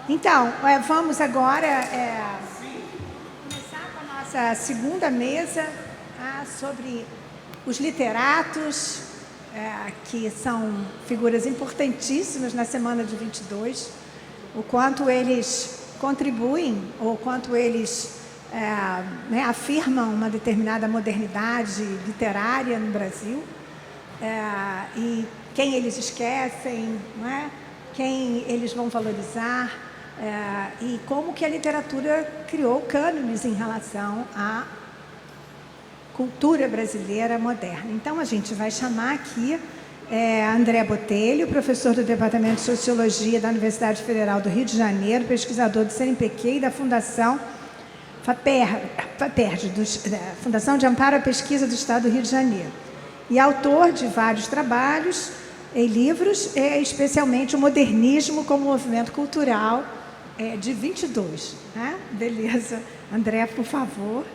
Então, vamos agora começar com a nossa segunda mesa sobre os literatos, que são figuras importantíssimas na semana de 22, o quanto eles contribuem, ou quanto eles afirmam uma determinada modernidade literária no Brasil, e quem eles esquecem, não é? Quem eles vão valorizar, e como que a literatura criou cânones em relação à cultura brasileira moderna. Então, a gente vai chamar aqui André Botelho, professor do Departamento de Sociologia da Universidade Federal do Rio de Janeiro, pesquisador do CNPq e da Fundação FAPERJ, da Fundação de Amparo à Pesquisa do Estado do Rio de Janeiro, e autor de vários trabalhos e livros, especialmente o Modernismo como Movimento Cultural, de 22. Né? Beleza. André, por favor.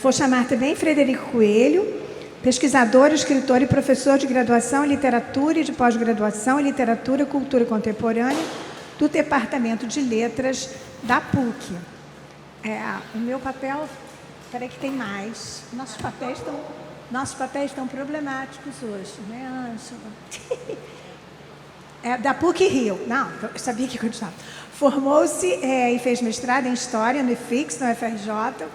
Vou chamar também Frederico Coelho, pesquisador, escritor e professor de graduação em literatura e de pós-graduação em literatura e cultura contemporânea do Departamento de Letras da PUC. O meu papel, espera que tem mais. Nossos papéis estão problemáticos hoje, né, Ângela? Da PUC Rio. Não, eu sabia que continuava. Formou-se e fez mestrado em História no IFIX, no FRJ.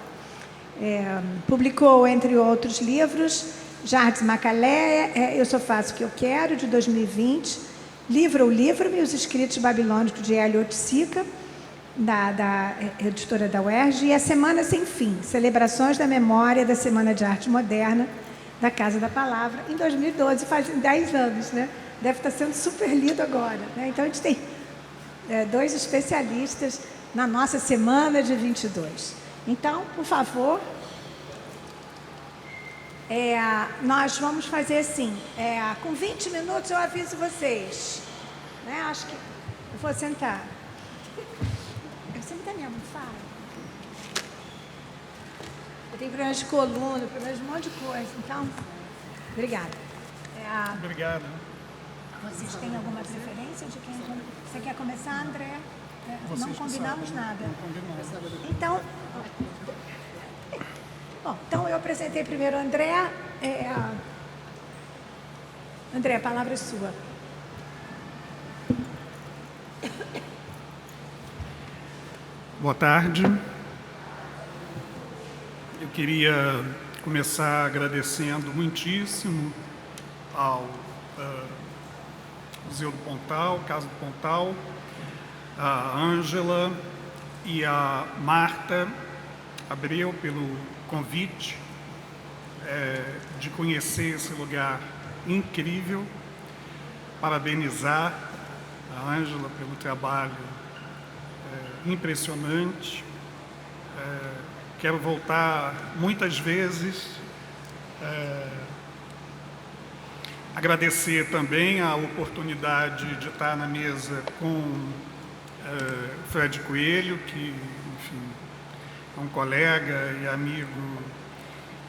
Publicou, entre outros livros, Jardim Macalé, Eu Só Faço o que Eu Quero, de 2020, Livro o Livro-me, Os Escritos Babilônicos de Hélio Oiticica, da editora da UERJ, e A Semana Sem Fim, Celebrações da Memória da Semana de Arte Moderna, da Casa da Palavra, em 2012, faz 10 anos, né? Deve estar sendo super lido agora, né? Então, a gente tem dois especialistas na nossa Semana de 22. Então, por favor, nós vamos fazer assim, com 20 minutos eu aviso vocês. Né? Acho que eu vou sentar. Eu sento mesmo, fala. Eu tenho problemas de coluna, problemas de um monte de coisa. Então, obrigada. Obrigado. Vocês têm alguma preferência de quem? Você quer começar, André? Não combinamos nada. Não combinamos. Então, então eu apresentei primeiro o André. André, a palavra é sua. Boa tarde. Eu queria começar agradecendo muitíssimo ao Museu do Pontal, Casa do Pontal, a Ângela e a Marta Abreu pelo convite de conhecer esse lugar incrível, parabenizar a Ângela pelo trabalho impressionante. Quero voltar muitas vezes. Agradecer também a oportunidade de estar na mesa com Fred Coelho, que, enfim, é um colega e amigo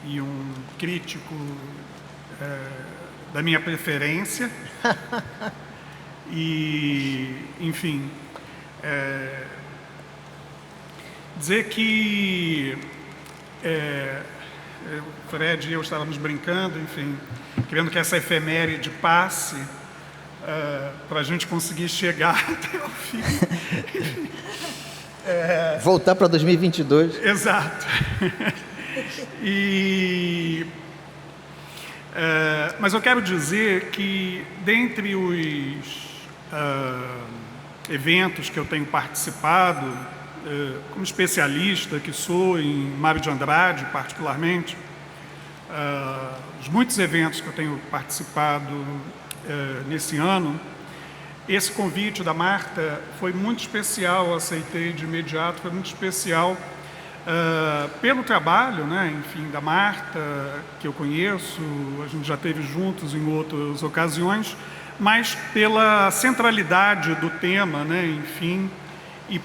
e um crítico da minha preferência. E, enfim, dizer que Fred e eu estávamos brincando, enfim, querendo que essa efeméride passe para a gente conseguir chegar até o fim. Voltar para 2022. Exato. Mas eu quero dizer que, dentre os eventos que eu tenho participado, como especialista que sou em Mário de Andrade, particularmente, os muitos eventos que eu tenho participado nesse ano, esse convite da Marta foi muito especial, eu aceitei de imediato, foi muito especial pelo trabalho, né, enfim, da Marta, que eu conheço, a gente já esteve juntos em outras ocasiões, mas pela centralidade do tema, né, enfim, e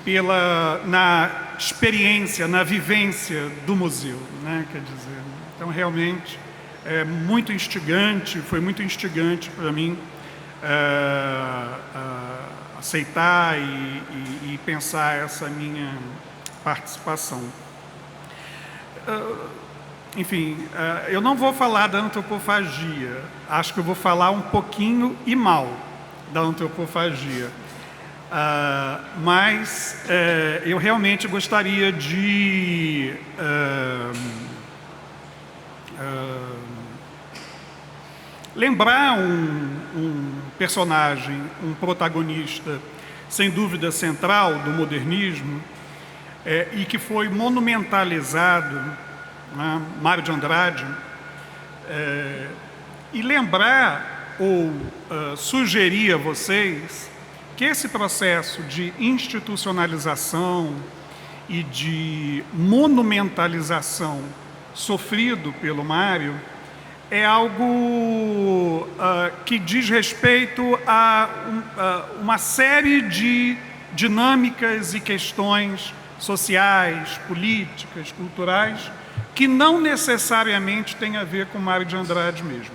na experiência, na vivência do museu, né, quer dizer. Então, realmente, muito instigante, foi muito instigante para mim aceitar e pensar essa minha participação. Enfim, eu não vou falar da antropofagia, acho que eu vou falar um pouquinho e mal da antropofagia, mas eu realmente gostaria de lembrar um personagem, um protagonista, sem dúvida central do modernismo, e que foi monumentalizado, né, Mário de Andrade, e lembrar ou sugerir a vocês que esse processo de institucionalização e de monumentalização sofrido pelo Mário é algo que diz respeito a uma série de dinâmicas e questões sociais, políticas, culturais, que não necessariamente tem a ver com Mário de Andrade mesmo.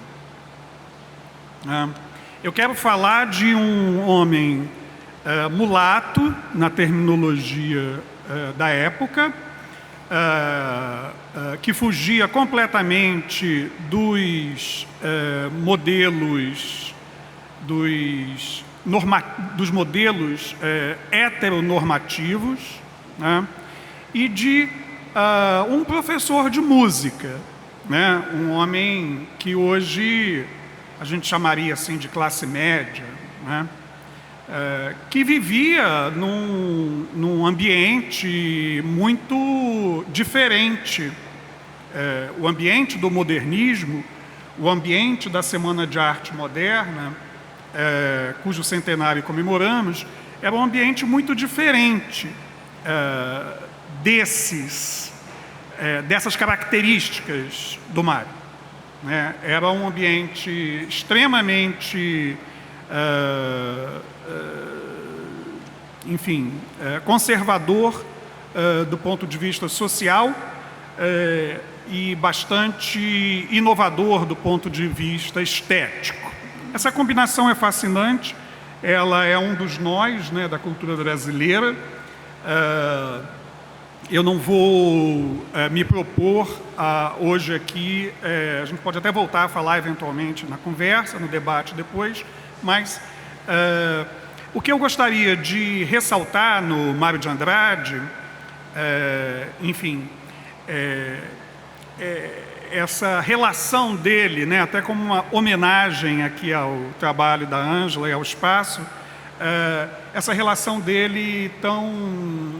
Eu quero falar de um homem mulato, na terminologia da época, que fugia completamente dos modelos heteronormativos, né? E de um professor de música, né? Um homem que hoje a gente chamaria assim de classe média, né? Que vivia num ambiente muito diferente. O ambiente do modernismo, o ambiente da Semana de Arte Moderna, cujo centenário comemoramos, era um ambiente muito diferente dessas características do Mário, né? Era um ambiente extremamente conservador do ponto de vista social e bastante inovador do ponto de vista estético. Essa combinação é fascinante, ela é um dos nós, né, da cultura brasileira. Eu não vou me propor hoje aqui, a gente pode até voltar a falar eventualmente na conversa, no debate depois, mas o que eu gostaria de ressaltar no Mário de Andrade, essa relação dele, né, até como uma homenagem aqui ao trabalho da Ângela e ao espaço, essa relação dele tão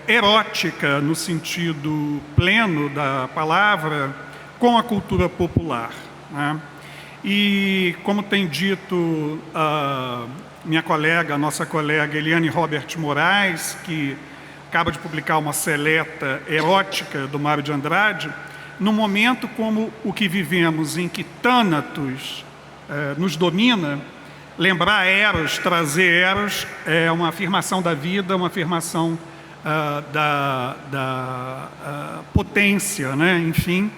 erótica no sentido pleno da palavra com a cultura popular, né? E como tem dito minha colega, nossa colega Eliane Robert Moraes, que acaba de publicar uma seleta erótica do Mário de Andrade, num momento como o que vivemos, em que Thanatos nos domina, lembrar Eros, trazer Eros, é uma afirmação da vida, uma afirmação da potência, né? Enfim.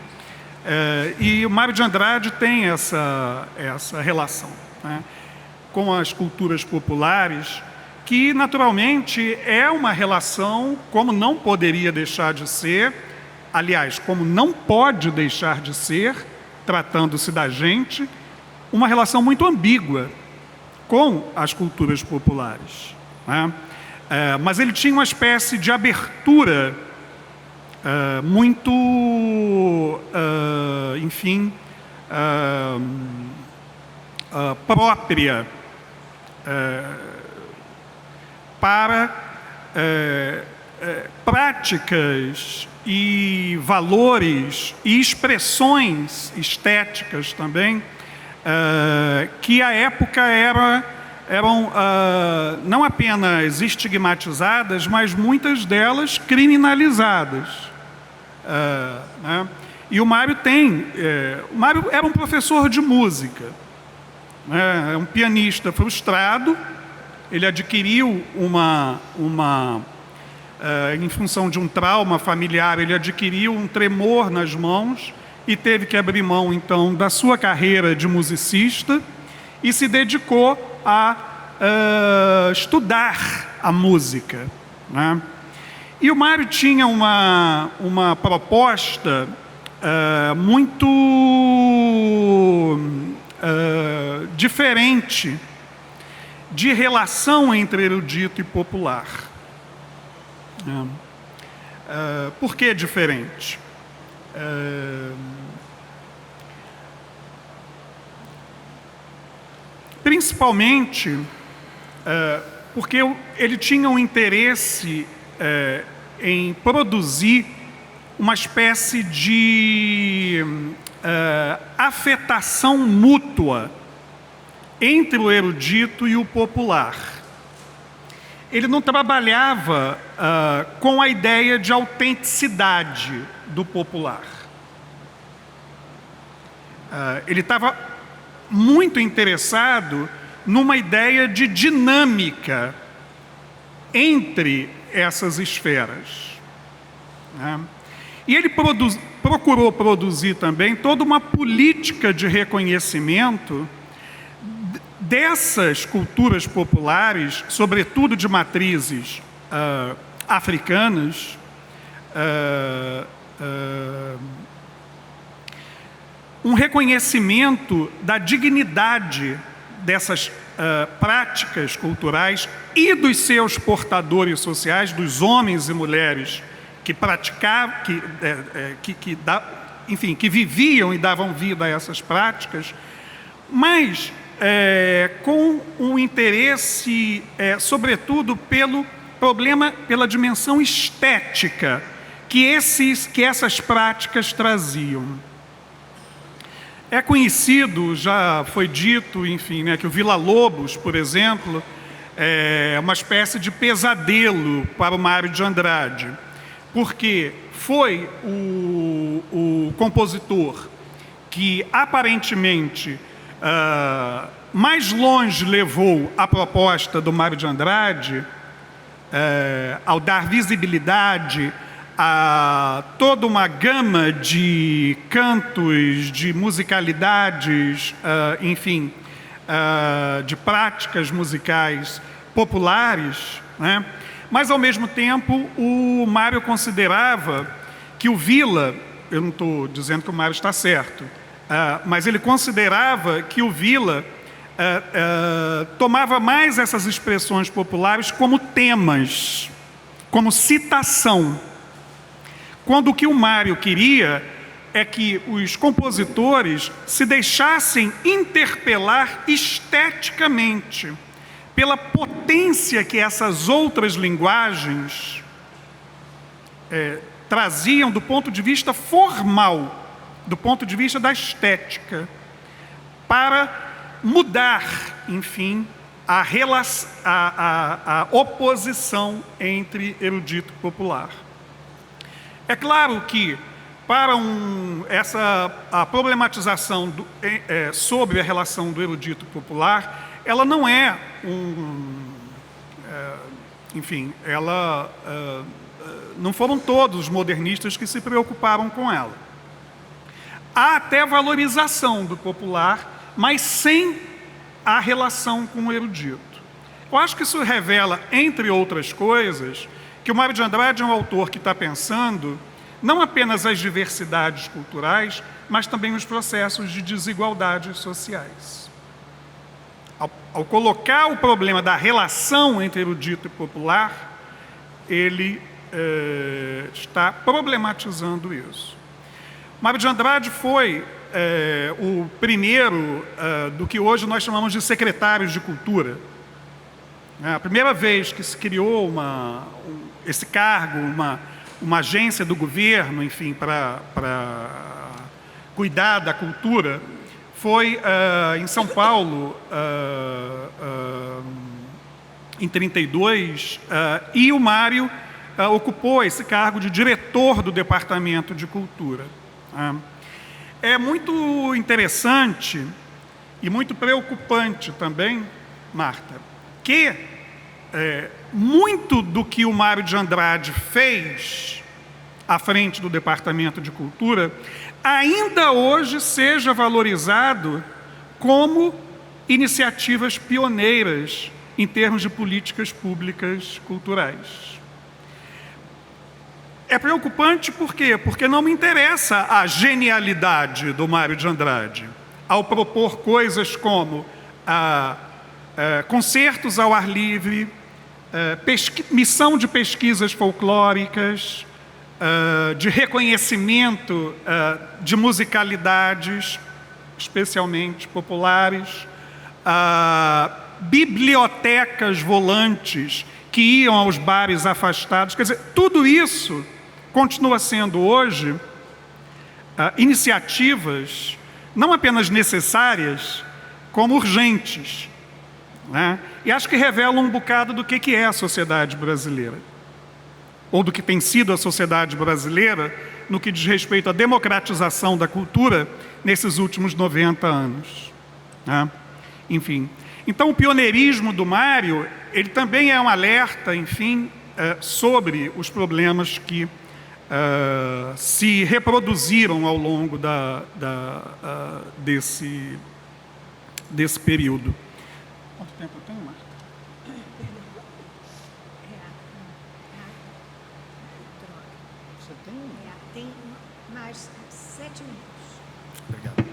E o Mário de Andrade tem essa relação, né, com as culturas populares, que naturalmente é uma relação, como não poderia deixar de ser, aliás, como não pode deixar de ser, tratando-se da gente, uma relação muito ambígua com as culturas populares, né? Mas ele tinha uma espécie de abertura muito, própria para práticas e valores e expressões estéticas também, que à época eram não apenas estigmatizadas, mas muitas delas criminalizadas, né? E o Mário o Mário era um professor de música, né? É um pianista frustrado. Ele adquiriu em função de um trauma familiar, ele adquiriu um tremor nas mãos e teve que abrir mão, então, da sua carreira de musicista e se dedicou a estudar a música, né? E o Mário tinha uma proposta muito diferente de relação entre erudito e popular. Por que diferente? Principalmente porque ele tinha um interesse em produzir uma espécie de afetação mútua entre o erudito e o popular. Ele não trabalhava com a ideia de autenticidade do popular. Ele estava muito interessado numa ideia de dinâmica entre essas esferas, né? E ele procurou produzir também toda uma política de reconhecimento dessas culturas populares, sobretudo de matrizes africanas, um reconhecimento da dignidade dessas práticas culturais e dos seus portadores sociais, dos homens e mulheres que praticavam, que viviam e davam vida a essas práticas, mas com um interesse, sobretudo, pelo problema, pela dimensão estética que essas práticas traziam. É conhecido, já foi dito, enfim, né, que o Villa-Lobos, por exemplo, é uma espécie de pesadelo para o Mário de Andrade, porque foi o compositor que aparentemente mais longe levou a proposta do Mário de Andrade ao dar visibilidade a toda uma gama de cantos, de musicalidades, enfim, de práticas musicais populares, né? Mas, ao mesmo tempo, o Mário considerava que o Villa, eu não estou dizendo que o Mário está certo, mas ele considerava que o Villa tomava mais essas expressões populares como temas, como citação, quando o que o Mário queria é que os compositores se deixassem interpelar esteticamente pela potência que essas outras linguagens traziam do ponto de vista formal, do ponto de vista da estética, para mudar, enfim, a oposição entre erudito e popular. É claro que, para a problematização sobre a relação do erudito popular, ela não é enfim, ela não foram todos os modernistas que se preocuparam com ela. Há até valorização do popular, mas sem a relação com o erudito. Eu acho que isso revela, entre outras coisas, que o Mário de Andrade é um autor que está pensando não apenas as diversidades culturais, mas também os processos de desigualdades sociais. Ao colocar o problema da relação entre erudito e popular, ele está problematizando isso. Mário de Andrade foi o primeiro do que hoje nós chamamos de secretários de cultura. A primeira vez que se criou esse cargo, uma agência do governo, enfim, para cuidar da cultura, foi em São Paulo, em 1932, e o Mário ocupou esse cargo de diretor do Departamento de Cultura. É muito interessante e muito preocupante também, Marta, que muito do que o Mário de Andrade fez à frente do Departamento de Cultura ainda hoje seja valorizado como iniciativas pioneiras em termos de políticas públicas culturais. É preocupante por quê? Porque não me interessa a genialidade do Mário de Andrade ao propor coisas como concertos ao ar livre, missão de pesquisas folclóricas, de reconhecimento de musicalidades, especialmente populares, bibliotecas volantes que iam aos bares afastados. Quer dizer, tudo isso continua sendo hoje iniciativas não apenas necessárias, como urgentes, né? E acho que revelam um bocado do que é a sociedade brasileira, ou do que tem sido a sociedade brasileira no que diz respeito à democratização da cultura nesses últimos 90 anos. Né? Enfim, então o pioneirismo do Mário, ele também é um alerta, enfim, sobre os problemas que se reproduziram ao longo desse período. Quanto tempo eu tenho, Marta? Você tem? Tem mais 7 minutos. Obrigado.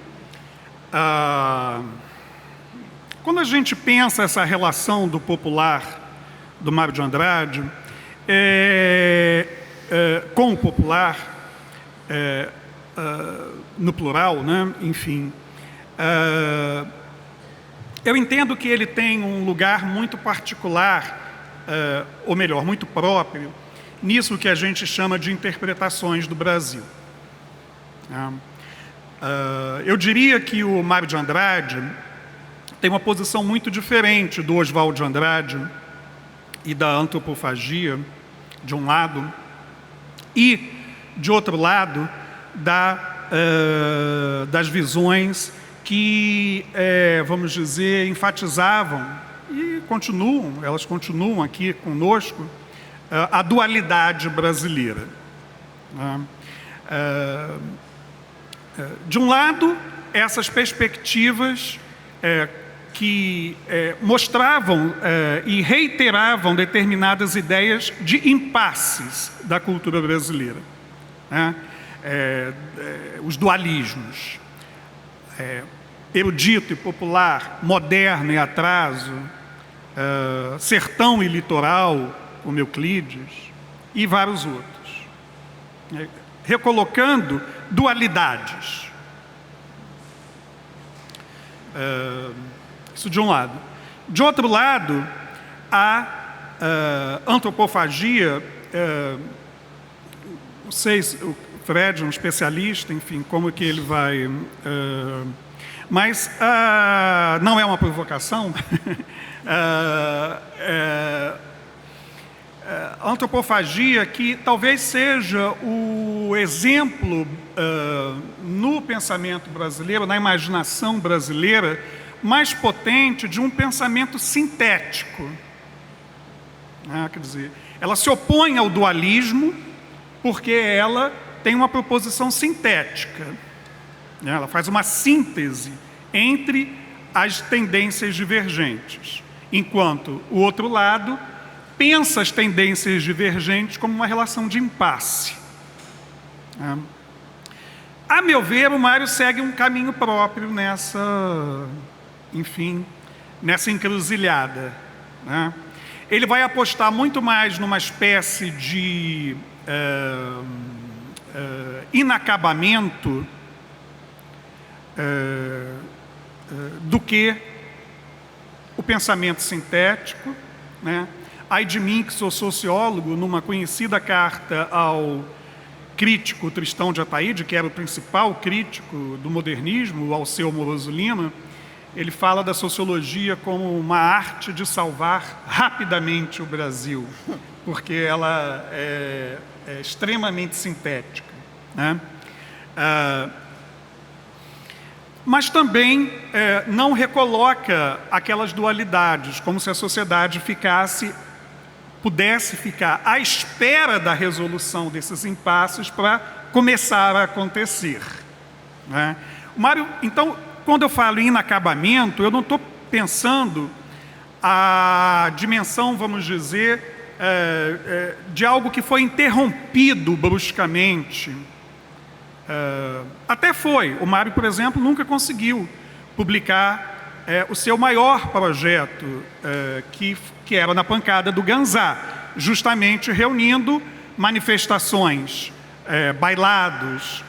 Quando a gente pensa essa relação do popular, do Mário de Andrade, com o popular, no plural, né? Enfim, eu entendo que ele tem um lugar muito particular, ou melhor, muito próprio, nisso que a gente chama de interpretações do Brasil. Eu diria que o Mário de Andrade tem uma posição muito diferente do Oswald de Andrade e da antropofagia, de um lado, e, de outro lado, das visões que, vamos dizer, enfatizavam, e elas continuam aqui conosco, a dualidade brasileira. De um lado, essas perspectivas que mostravam e reiteravam determinadas ideias de impasses da cultura brasileira, né? Os dualismos, erudito e popular, moderno e atraso, sertão e litoral, como Euclides, e vários outros, recolocando dualidades. Isso de um lado. De outro lado, a antropofagia, não sei se o Fred é um especialista, enfim, como que ele vai... mas não é uma provocação. A antropofagia, que talvez seja o exemplo no pensamento brasileiro, na imaginação brasileira, mais potente de um pensamento sintético. Quer dizer, ela se opõe ao dualismo porque ela tem uma proposição sintética. Ela faz uma síntese entre as tendências divergentes, enquanto o outro lado pensa as tendências divergentes como uma relação de impasse. A meu ver, o Mário segue um caminho próprio nessa encruzilhada, né? Ele vai apostar muito mais numa espécie de inacabamento do que o pensamento sintético, né? Ai de mim, que sou sociólogo, numa conhecida carta ao crítico Tristão de Ataíde, que era o principal crítico do modernismo, o Alceu Moroso Lima, ele fala da sociologia como uma arte de salvar rapidamente o Brasil, porque ela é extremamente sintética, né? Mas também não recoloca aquelas dualidades, como se a sociedade pudesse ficar à espera da resolução desses impasses para começar a acontecer, né? O Mário, então, quando eu falo em inacabamento, eu não estou pensando a dimensão, vamos dizer, de algo que foi interrompido bruscamente. Até foi. O Mário, por exemplo, nunca conseguiu publicar o seu maior projeto, que era na pancada do Ganzá, justamente reunindo manifestações, bailados,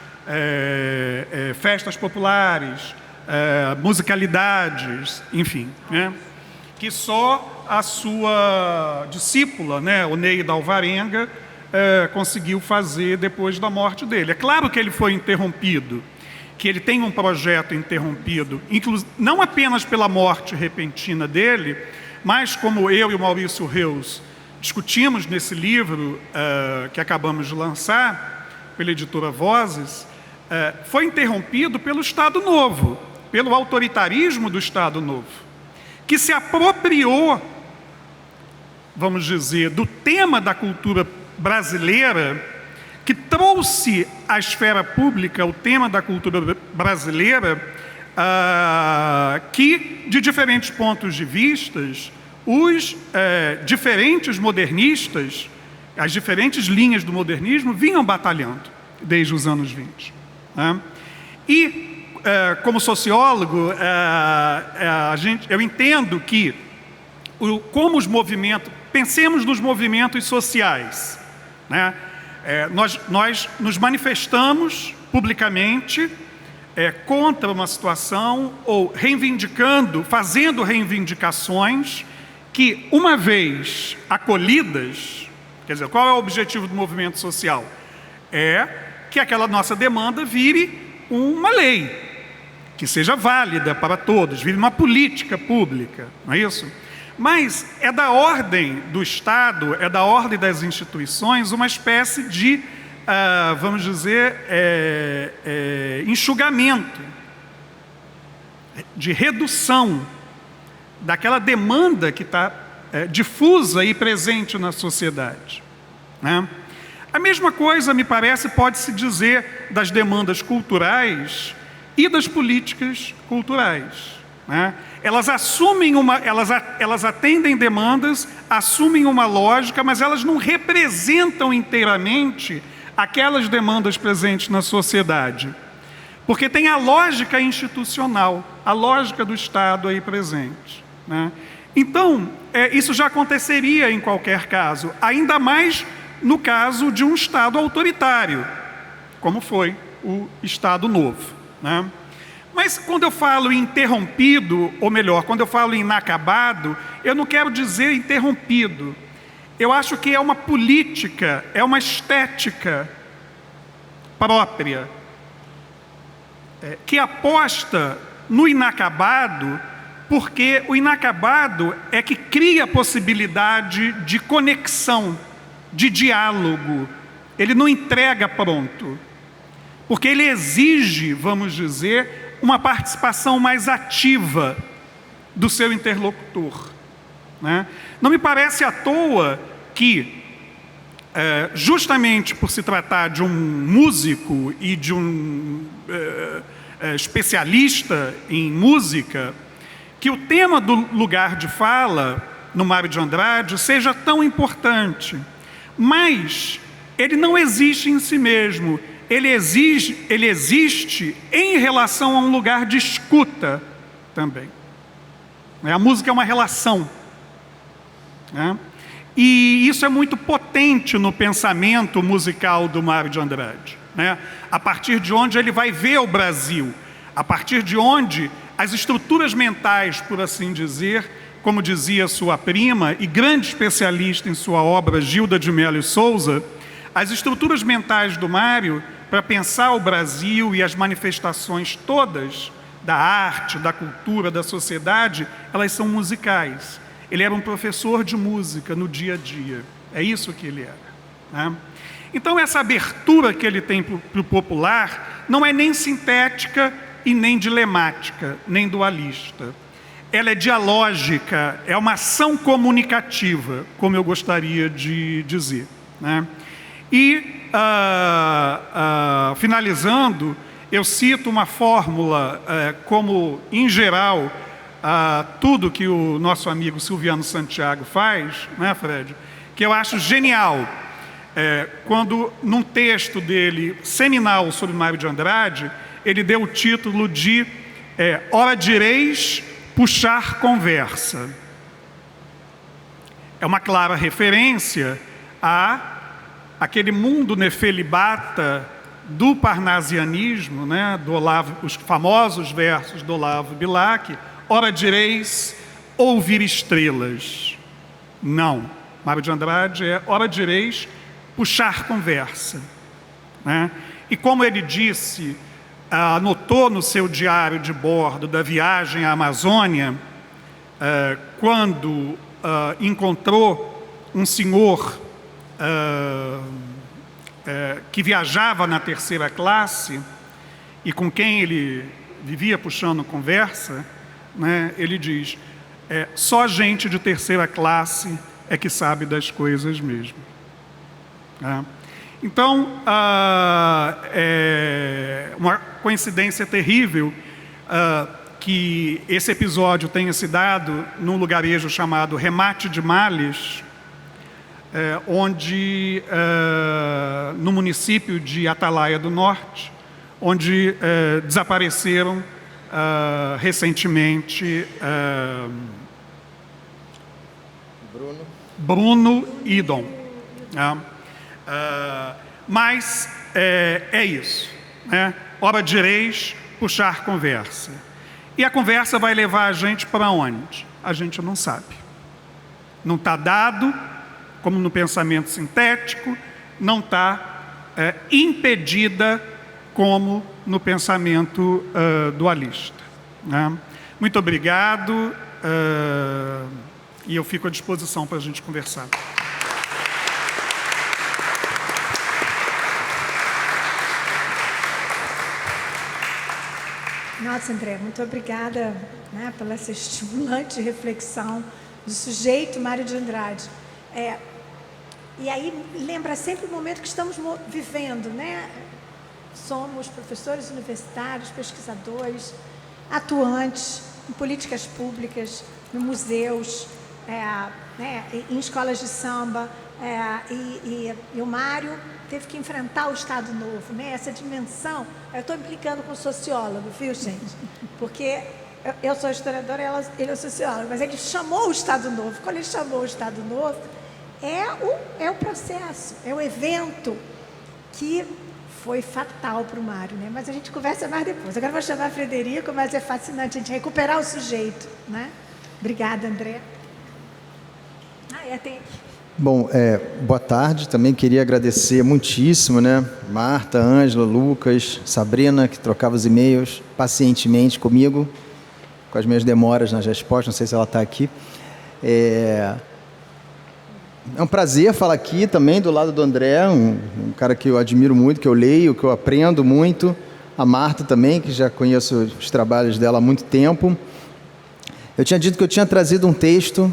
festas populares, musicalidades, enfim, né? Que só a sua discípula, né, Oneida Alvarenga, conseguiu fazer depois da morte dele. É claro que ele foi interrompido, que ele tem um projeto interrompido, não apenas pela morte repentina dele, mas como eu e o Maurício Reus discutimos nesse livro que acabamos de lançar, pela editora Vozes, foi interrompido pelo Estado Novo, pelo autoritarismo do Estado Novo, que se apropriou, vamos dizer, do tema da cultura brasileira, que trouxe à esfera pública o tema da cultura brasileira, que, de diferentes pontos de vista, os diferentes modernistas, as diferentes linhas do modernismo vinham batalhando desde os anos 20. Né? E, como sociólogo, eu entendo que, como os movimentos, pensemos nos movimentos sociais, né? Nós nos manifestamos publicamente contra uma situação ou reivindicando, fazendo reivindicações que, uma vez acolhidas, quer dizer, qual é o objetivo do movimento social? É que aquela nossa demanda vire uma lei, que seja válida para todos, vire uma política pública, não é isso? Mas é da ordem do Estado, é da ordem das instituições uma espécie de, vamos dizer, enxugamento, de redução daquela demanda que está difusa e presente na sociedade. Né? A mesma coisa, me parece, pode-se dizer das demandas culturais e das políticas culturais. Né? Elas assumem elas atendem demandas, assumem uma lógica, mas elas não representam inteiramente aquelas demandas presentes na sociedade. Porque tem a lógica institucional, a lógica do Estado aí presente. Né? Então, isso já aconteceria em qualquer caso, ainda mais no caso de um Estado autoritário, como foi o Estado Novo. Né? Mas quando eu falo em interrompido, ou melhor, quando eu falo em inacabado, eu não quero dizer interrompido. Eu acho que é uma política, é uma estética própria, que aposta no inacabado, porque o inacabado é que cria a possibilidade de conexão, de diálogo. Ele não entrega pronto, porque ele exige, vamos dizer, uma participação mais ativa do seu interlocutor. Né? Não me parece à toa que, justamente por se tratar de um músico e de um especialista em música, que o tema do lugar de fala no Mário de Andrade seja tão importante. Mas ele não existe em si mesmo. Ele existe em relação a um lugar de escuta também. A música é uma relação. Né? E isso é muito potente no pensamento musical do Mário de Andrade. Né? A partir de onde ele vai ver o Brasil, a partir de onde as estruturas mentais, por assim dizer, como dizia sua prima e grande especialista em sua obra, Gilda de Mello e Souza, as estruturas mentais do Mário, para pensar o Brasil e as manifestações todas da arte, da cultura, da sociedade, elas são musicais. Ele era um professor de música no dia a dia. É isso que ele era. Né? Então, essa abertura que ele tem para o popular não é nem sintética e nem dilemática, nem dualista. Ela é dialógica, é uma ação comunicativa, como eu gostaria de dizer. Né? E, finalizando, eu cito uma fórmula como, em geral, tudo que o nosso amigo Silviano Santiago faz, né, Fred? Que eu acho genial. Quando, num texto dele, seminal sobre Mário de Andrade, ele deu o título de Ora direis puxar conversa. É uma clara referência àquele mundo nefelibata do parnasianismo, né, do Olavo, os famosos versos do Olavo Bilac, ora direis ouvir estrelas. Não, Mário de Andrade ora direis puxar conversa, né? E como ele disse, anotou no seu diário de bordo da viagem à Amazônia, quando encontrou um senhor que viajava na terceira classe e com quem ele vivia puxando conversa, né, ele diz, só gente de terceira classe é que sabe das coisas mesmo. Então, é uma coincidência terrível que esse episódio tenha se dado num lugarejo chamado Remate de Males, onde, no município de Atalaia do Norte, onde desapareceram recentemente Bruno e Dom. Mas é isso, né? Ora direis puxar conversa. E a conversa vai levar a gente para onde? A gente não sabe. Não está dado, como no pensamento sintético, não está impedida como no pensamento dualista, né? Muito obrigado, e eu fico à disposição para a gente conversar. Nossa, André, muito obrigada, né, pela essa estimulante reflexão do sujeito Mário de Andrade. E aí lembra sempre o momento que estamos vivendo, né? Somos professores universitários, pesquisadores, atuantes em políticas públicas, em museus, né, em escolas de samba, e o Mário teve que enfrentar o Estado Novo, né? Essa dimensão. Eu estou implicando com o sociólogo, viu, gente? Porque eu sou historiadora, ele é sociólogo, mas ele chamou o Estado Novo. Quando ele chamou o Estado Novo, é o processo, é o evento que foi fatal para o Mário, né? Mas a gente conversa mais depois. Agora eu vou chamar a Frederico, mas é fascinante a gente recuperar o sujeito, né? Obrigada, André. Tem aqui. Bom, boa tarde. Também queria agradecer muitíssimo, né? Marta, Ângela, Lucas, Sabrina, que trocava os e-mails pacientemente comigo, com as minhas demoras nas respostas, não sei se ela está aqui. É um prazer falar aqui também do lado do André, um cara que eu admiro muito, que eu leio, que eu aprendo muito. A Marta também, que já conheço os trabalhos dela há muito tempo. Eu tinha dito que eu tinha trazido um texto,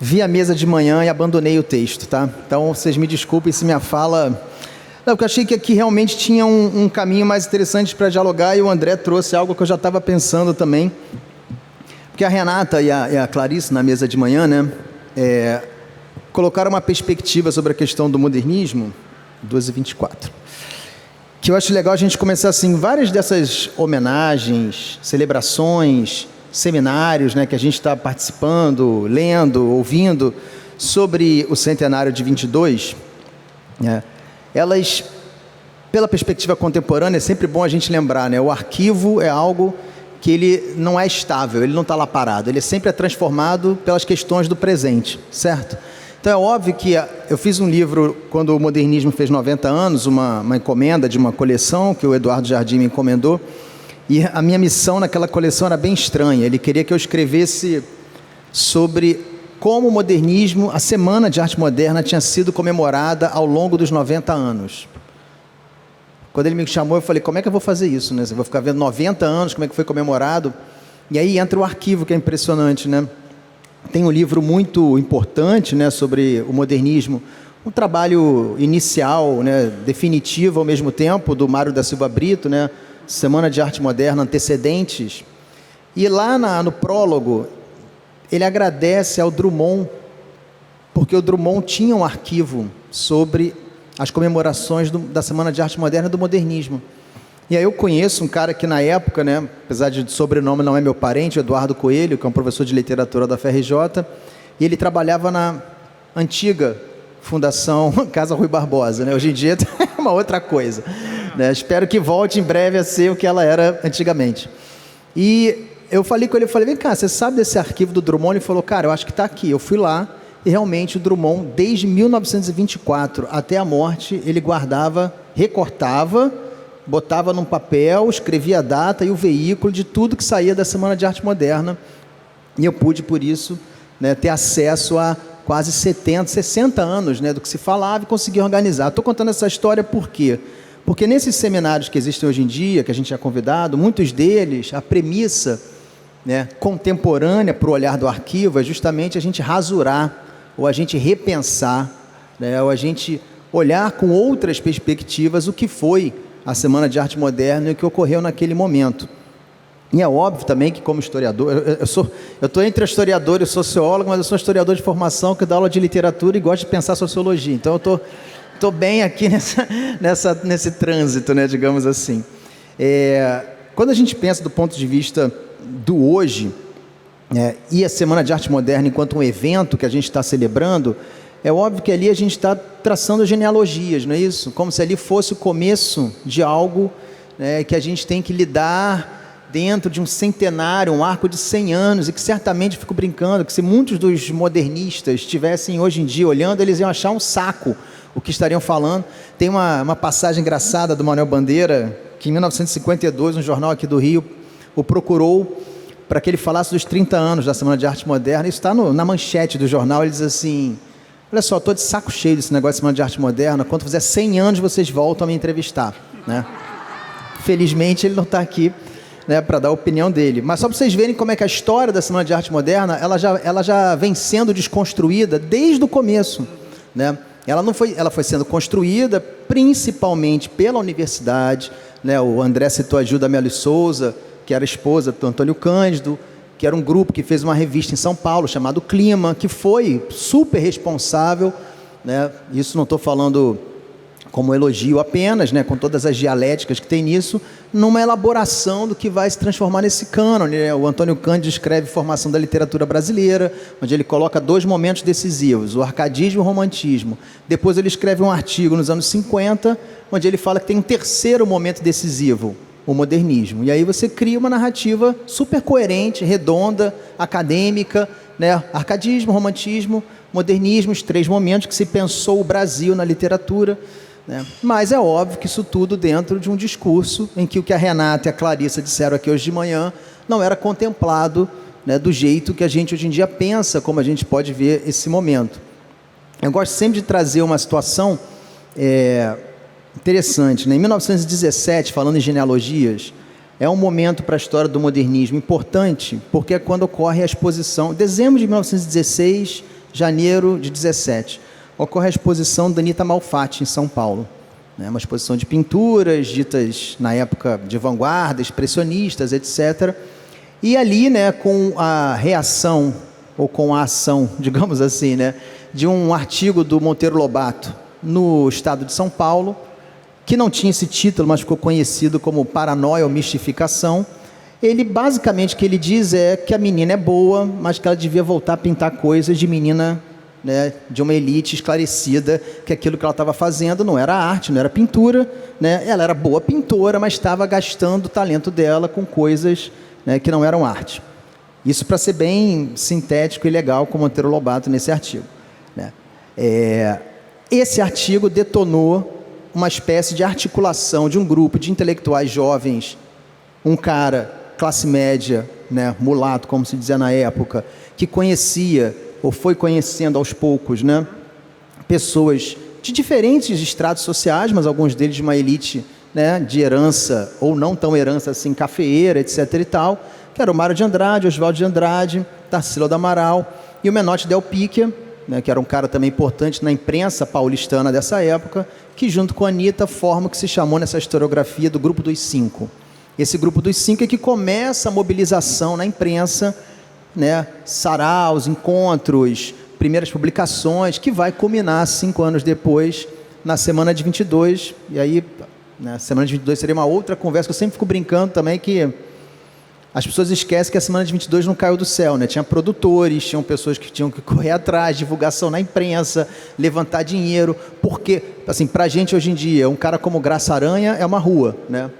vi a mesa de manhã e abandonei o texto, tá? Então, vocês me desculpem se minha fala... Não, porque eu achei que aqui realmente tinha um caminho mais interessante para dialogar e o André trouxe algo que eu já estava pensando também. Porque a Renata e a Clarice, na mesa de manhã, né, colocaram uma perspectiva sobre a questão do modernismo, 12h24, que eu acho legal a gente começar assim, várias dessas homenagens, celebrações, seminários, né, que a gente está participando, lendo, ouvindo, sobre o centenário de 22, né, elas, pela perspectiva contemporânea, é sempre bom a gente lembrar, né, o arquivo é algo que ele não é estável, ele não está lá parado, ele sempre é transformado pelas questões do presente, certo? Então é óbvio que eu fiz um livro, quando o modernismo fez 90 anos, uma encomenda de uma coleção que o Eduardo Jardim me encomendou, e a minha missão naquela coleção era bem estranha. Ele queria que eu escrevesse sobre como o modernismo, a Semana de Arte Moderna tinha sido comemorada ao longo dos 90 anos. Quando ele me chamou, eu falei, como é que eu vou fazer isso, né? Eu vou ficar vendo 90 anos, como é que foi comemorado? E aí entra o arquivo, que é impressionante, né? Tem um livro muito importante, né, sobre o modernismo, um trabalho inicial, né, definitivo ao mesmo tempo, do Mário da Silva Brito, né? Semana de Arte Moderna, Antecedentes, E lá no prólogo, ele agradece ao Drummond, porque o Drummond tinha um arquivo sobre as comemorações da Semana de Arte Moderna e do Modernismo. E aí eu conheço um cara que na época, né, apesar de sobrenome não é meu parente, o Eduardo Coelho, que é um professor de literatura da FRJ, e ele trabalhava na antiga Fundação Casa Rui Barbosa, né? Hoje em dia é uma outra coisa, né? Espero que volte em breve a ser o que ela era antigamente. E eu falei com ele, vem cá, você sabe desse arquivo do Drummond? Ele falou, cara, eu acho que está aqui. Eu fui lá e realmente o Drummond, desde 1924 até a morte, ele guardava, recortava, botava num papel, escrevia a data e o veículo de tudo que saía da Semana de Arte Moderna. E eu pude, por isso, né, ter acesso a quase 60 anos, né, do que se falava e conseguir organizar. Estou contando essa história por quê? Porque nesses seminários que existem hoje em dia, que a gente é convidado, muitos deles, a premissa, né, contemporânea para o olhar do arquivo é justamente a gente rasurar, ou a gente repensar, né, ou a gente olhar com outras perspectivas o que foi a Semana de Arte Moderna e o que ocorreu naquele momento. E é óbvio também que, como historiador, eu estou entre historiador e sociólogo, mas eu sou historiador de formação que dá aula de literatura e gosto de pensar sociologia. Então eu estou bem aqui nesse trânsito, né, digamos assim. Quando a gente pensa do ponto de vista do hoje, e a Semana de Arte Moderna enquanto um evento que a gente está celebrando, é óbvio que ali a gente está traçando genealogias, não é isso? Como se ali fosse o começo de algo, né, que a gente tem que lidar dentro de um centenário, um arco de 100 anos, e que certamente, fico brincando, que se muitos dos modernistas estivessem hoje em dia olhando, eles iam achar um saco o que estariam falando. Tem uma passagem engraçada do Manuel Bandeira, que em 1952, um jornal aqui do Rio o procurou para que ele falasse dos 30 anos da Semana de Arte Moderna. Isso está na manchete do jornal. Ele diz assim: olha só, estou de saco cheio desse negócio de Semana de Arte Moderna, quando fizer 100 anos vocês voltam a me entrevistar, né? Felizmente ele não está aqui, né, para dar a opinião dele. Mas só para vocês verem como é que a história da Semana de Arte Moderna, ela já vem sendo desconstruída desde o começo, né? Ela foi sendo construída principalmente pela universidade, né? O André citou a Gilda Melo Souza, que era esposa do Antônio Cândido, que era um grupo que fez uma revista em São Paulo chamado Clima, que foi super responsável, né? Isso não estou falando como elogio apenas, né, com todas as dialéticas que tem nisso, numa elaboração do que vai se transformar nesse cânone, né? O Antônio Cândido escreve Formação da Literatura Brasileira, onde ele coloca 2 momentos decisivos, o arcadismo e o romantismo. Depois ele escreve um artigo nos anos 50, onde ele fala que tem um 3º momento decisivo, o modernismo. E aí você cria uma narrativa super coerente, redonda, acadêmica, né? Arcadismo, romantismo, modernismo, os 3 momentos que se pensou o Brasil na literatura, né? Mas é óbvio que isso tudo dentro de um discurso em que o que a Renata e a Clarissa disseram aqui hoje de manhã não era contemplado, né, do jeito que a gente hoje em dia pensa, como a gente pode ver esse momento. Eu gosto sempre de trazer uma situação interessante, né? Em 1917, falando em genealogias, é um momento para a história do modernismo importante, porque é quando ocorre a exposição, dezembro de 1916, janeiro de 17, ocorre a exposição da Anita Malfatti, em São Paulo, né? Uma exposição de pinturas, ditas na época de vanguarda, expressionistas, etc. E ali, né, com a reação, ou com a ação, digamos assim, né, de um artigo do Monteiro Lobato, no estado de São Paulo, que não tinha esse título, mas ficou conhecido como Paranoia ou Mistificação. Ele, basicamente, o que ele diz é que a menina é boa, mas que ela devia voltar a pintar coisas de menina, né, de uma elite esclarecida, que aquilo que ela estava fazendo não era arte, não era pintura, né? Ela era boa pintora, mas estava gastando o talento dela com coisas, né, que não eram arte. Isso para ser bem sintético e legal com o Monteiro Lobato nesse artigo, né? Esse artigo detonou uma espécie de articulação de um grupo de intelectuais jovens, um cara, classe média, né, mulato, como se dizia na época, que conhecia, ou foi conhecendo aos poucos, né, pessoas de diferentes estratos sociais, mas alguns deles de uma elite, né, de herança, ou não tão herança assim, cafeeira, etc. e tal, que era o Mário de Andrade, Oswaldo de Andrade, Tarsila do Amaral e o Menotti Del Picchia, né, que era um cara também importante na imprensa paulistana dessa época, que junto com a Anita forma o que se chamou nessa historiografia do Grupo dos 5. Esse grupo dos 5 é que começa a mobilização na imprensa, né? Saraus, encontros, primeiras publicações, que vai culminar 5 anos depois, na semana de 22. E aí, na semana de 22 seria uma outra conversa, que eu sempre fico brincando também, que as pessoas esquecem que a semana de 22 não caiu do céu, né? Tinha produtores, tinham pessoas que tinham que correr atrás, divulgação na imprensa, levantar dinheiro, porque, assim, pra gente hoje em dia, um cara como Graça Aranha é uma rua, né?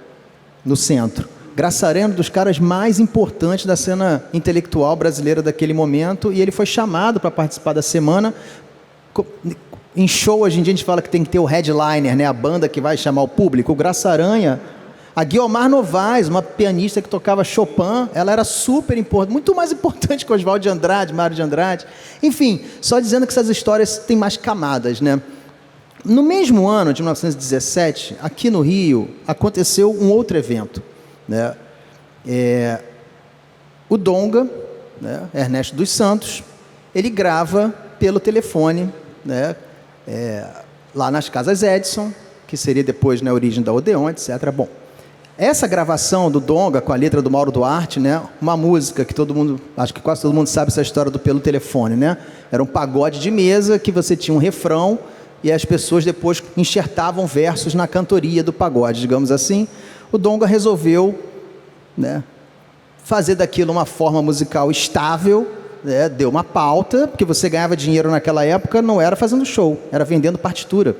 No centro. Graça Aranha é um dos caras mais importantes da cena intelectual brasileira daquele momento, e ele foi chamado para participar da semana. Em show, hoje em dia, a gente fala que tem que ter o headliner, né? A banda que vai chamar o público. O Graça Aranha, a Guiomar Novaes, uma pianista que tocava Chopin, ela era super importante, muito mais importante que Oswald de Andrade, Mário de Andrade. Enfim, só dizendo que essas histórias têm mais camadas, né? No mesmo ano de 1917, aqui no Rio, aconteceu um outro evento, né? O Donga, né? Ernesto dos Santos, ele grava pelo telefone, né? Lá nas Casas Edison, que seria depois, né, a origem da Odeon, etc. Bom, essa gravação do Donga com a letra do Mauro Duarte, né, uma música que todo mundo, acho que quase todo mundo sabe essa história do pelo telefone, né? Era um pagode de mesa que você tinha um refrão e as pessoas depois enxertavam versos na cantoria do pagode, digamos assim. O Donga resolveu, né, fazer daquilo uma forma musical estável, né, deu uma pauta, porque você ganhava dinheiro naquela época, não era fazendo show, era vendendo partitura,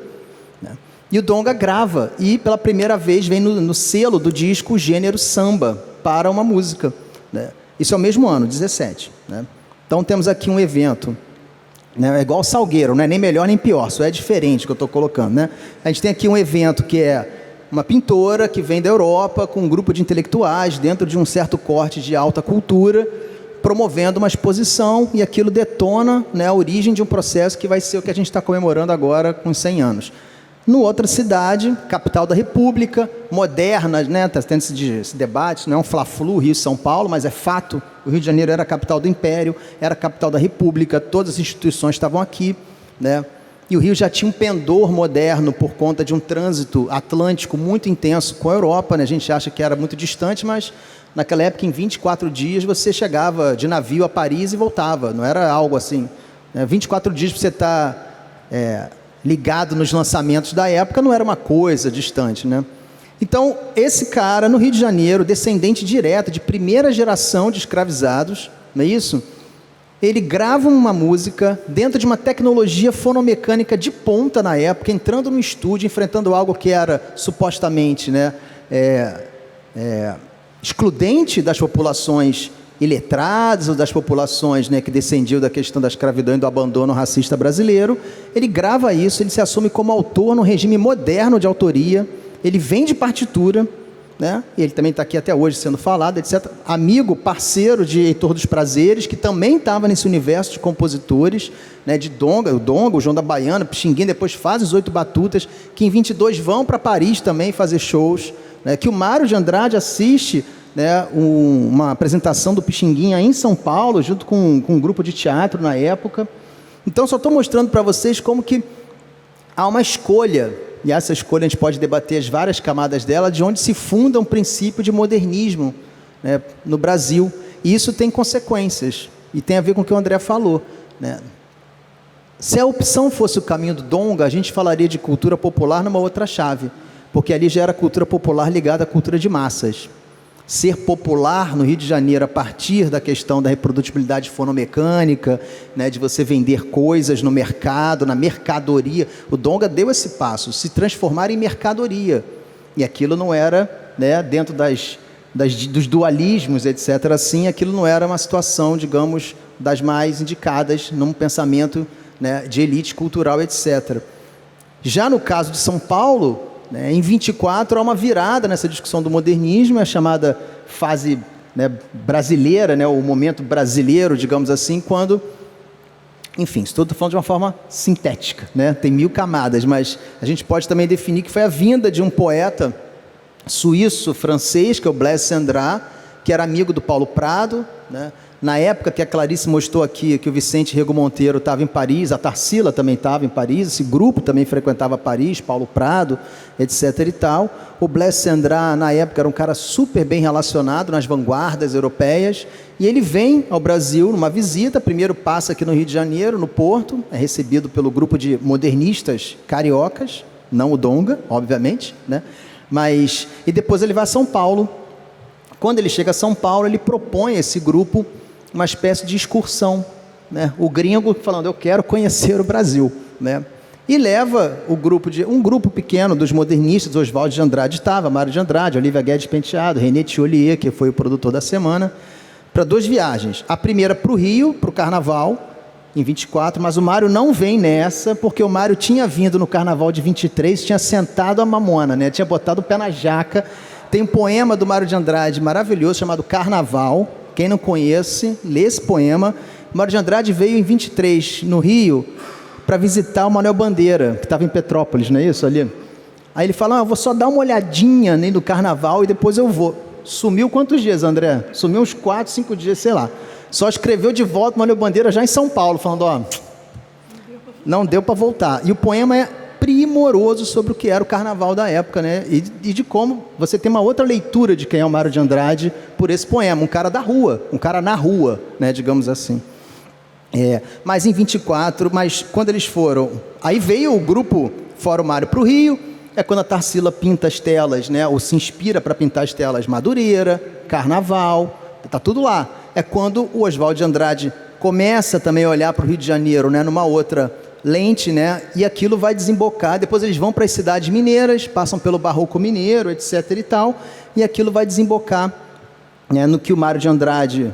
né? E o Donga grava, e pela primeira vez vem no selo do disco o gênero samba para uma música, né? Isso é o mesmo ano, 17, né? Então temos aqui um evento, né? É igual Salgueiro, não é nem melhor nem pior, só é diferente que eu estou colocando, né? A gente tem aqui um evento que é uma pintora que vem da Europa com um grupo de intelectuais dentro de um certo corte de alta cultura, promovendo uma exposição, e aquilo detona, né, a origem de um processo que vai ser o que a gente está comemorando agora com 100 anos. No outra cidade, capital da República, moderna, né, está tendo esse debate, não é um fla-flu, Rio e São Paulo, mas é fato, o Rio de Janeiro era a capital do Império, era a capital da República, todas as instituições estavam aqui, né, e o Rio já tinha um pendor moderno por conta de um trânsito atlântico muito intenso com a Europa, né, a gente acha que era muito distante, mas naquela época, em 24 dias, você chegava de navio a Paris e voltava, não era algo assim, né, 24 dias para você estar ligado nos lançamentos da época, não era uma coisa distante, né? Então, esse cara, no Rio de Janeiro, descendente direto de primeira geração de escravizados, não é isso? Ele grava uma música dentro de uma tecnologia fonomecânica de ponta na época, entrando no estúdio, enfrentando algo que era supostamente, né, excludente das populações iletradas ou das populações, né, que descendiam da questão da escravidão e do abandono racista brasileiro. Ele grava isso, ele se assume como autor no regime moderno de autoria, ele vende partitura, né, e ele também está aqui até hoje sendo falado, etc. Amigo, parceiro de Heitor dos Prazeres, que também estava nesse universo de compositores, né, de Donga, o João da Baiana, Pixinguinha, depois faz os 8 Batutas, que em 22 vão para Paris também fazer shows, né, que o Mário de Andrade assiste, né, uma apresentação do Pixinguinha em São Paulo, junto com um grupo de teatro na época. Então, só estou mostrando para vocês como que há uma escolha, e essa escolha a gente pode debater as várias camadas dela, de onde se funda um princípio de modernismo, né, no Brasil. E isso tem consequências, e tem a ver com o que o André falou, né? Se a opção fosse o caminho do Donga, a gente falaria de cultura popular numa outra chave, porque ali já era cultura popular ligada à cultura de massas. Ser popular no Rio de Janeiro a partir da questão da reprodutibilidade fonomecânica, né, de você vender coisas no mercado, na mercadoria. O Donga deu esse passo, se transformar em mercadoria. E aquilo não era, né, dentro dos dualismos, etc. Assim, aquilo não era uma situação, digamos, das mais indicadas num pensamento, né, de elite cultural, etc. Já no caso de São Paulo, né, em 24 há uma virada nessa discussão do modernismo, a chamada fase, né, brasileira, né, o momento brasileiro, digamos assim, quando, enfim, estou falando de uma forma sintética, né, tem 1000 camadas, mas a gente pode também definir que foi a vinda de um poeta suíço-francês, que é o Blaise Cendrars, que era amigo do Paulo Prado, né, Na época que a Clarice mostrou aqui, que o Vicente Rego Monteiro estava em Paris, a Tarsila também estava em Paris, esse grupo também frequentava Paris, Paulo Prado, etc. e tal. O Blaise Cendrars, na época, era um cara super bem relacionado nas vanguardas europeias, e ele vem ao Brasil numa visita, primeiro passa aqui no Rio de Janeiro, no Porto, é recebido pelo grupo de modernistas cariocas, não o Donga, obviamente, né? E depois ele vai a São Paulo. Quando ele chega a São Paulo, ele propõe a esse grupo uma espécie de excursão, né? O gringo falando, eu quero conhecer o Brasil, né? E leva um grupo pequeno dos modernistas, Oswald de Andrade estava, Mário de Andrade, Olívia Guedes Penteado, René Thiollier, que foi o produtor da semana, para 2 viagens. A primeira para o Rio, para o Carnaval, em 24, mas o Mário não vem nessa, porque o Mário tinha vindo no Carnaval de 23, tinha sentado a mamona, né? Tinha botado o pé na jaca. Tem um poema do Mário de Andrade maravilhoso, chamado Carnaval. Quem não conhece, lê esse poema. O Mário de Andrade veio em 23, no Rio, para visitar o Manuel Bandeira, que estava em Petrópolis, não é isso ali? Aí ele fala, eu vou só dar uma olhadinha no Carnaval e depois eu vou. Sumiu quantos dias, André? Sumiu uns 4, 5 dias, sei lá. Só escreveu de volta o Manuel Bandeira já em São Paulo, falando, não deu para voltar. E o poema é primoroso sobre o que era o Carnaval da época, né? E de como você tem uma outra leitura de quem é o Mário de Andrade por esse poema, um cara da rua, um cara na rua, né? Digamos assim. Mas em 24, quando eles foram, aí veio o grupo Fórum Mário para o Rio, é quando a Tarsila pinta as telas, né? Ou se inspira para pintar as telas Madureira, Carnaval, tá tudo lá. É quando o Oswald de Andrade começa também a olhar para o Rio de Janeiro, né? Numa outra lente, né? E aquilo vai desembocar, depois eles vão para as cidades mineiras, passam pelo Barroco Mineiro, etc. e tal, e aquilo vai desembocar, né, no que o Mário de Andrade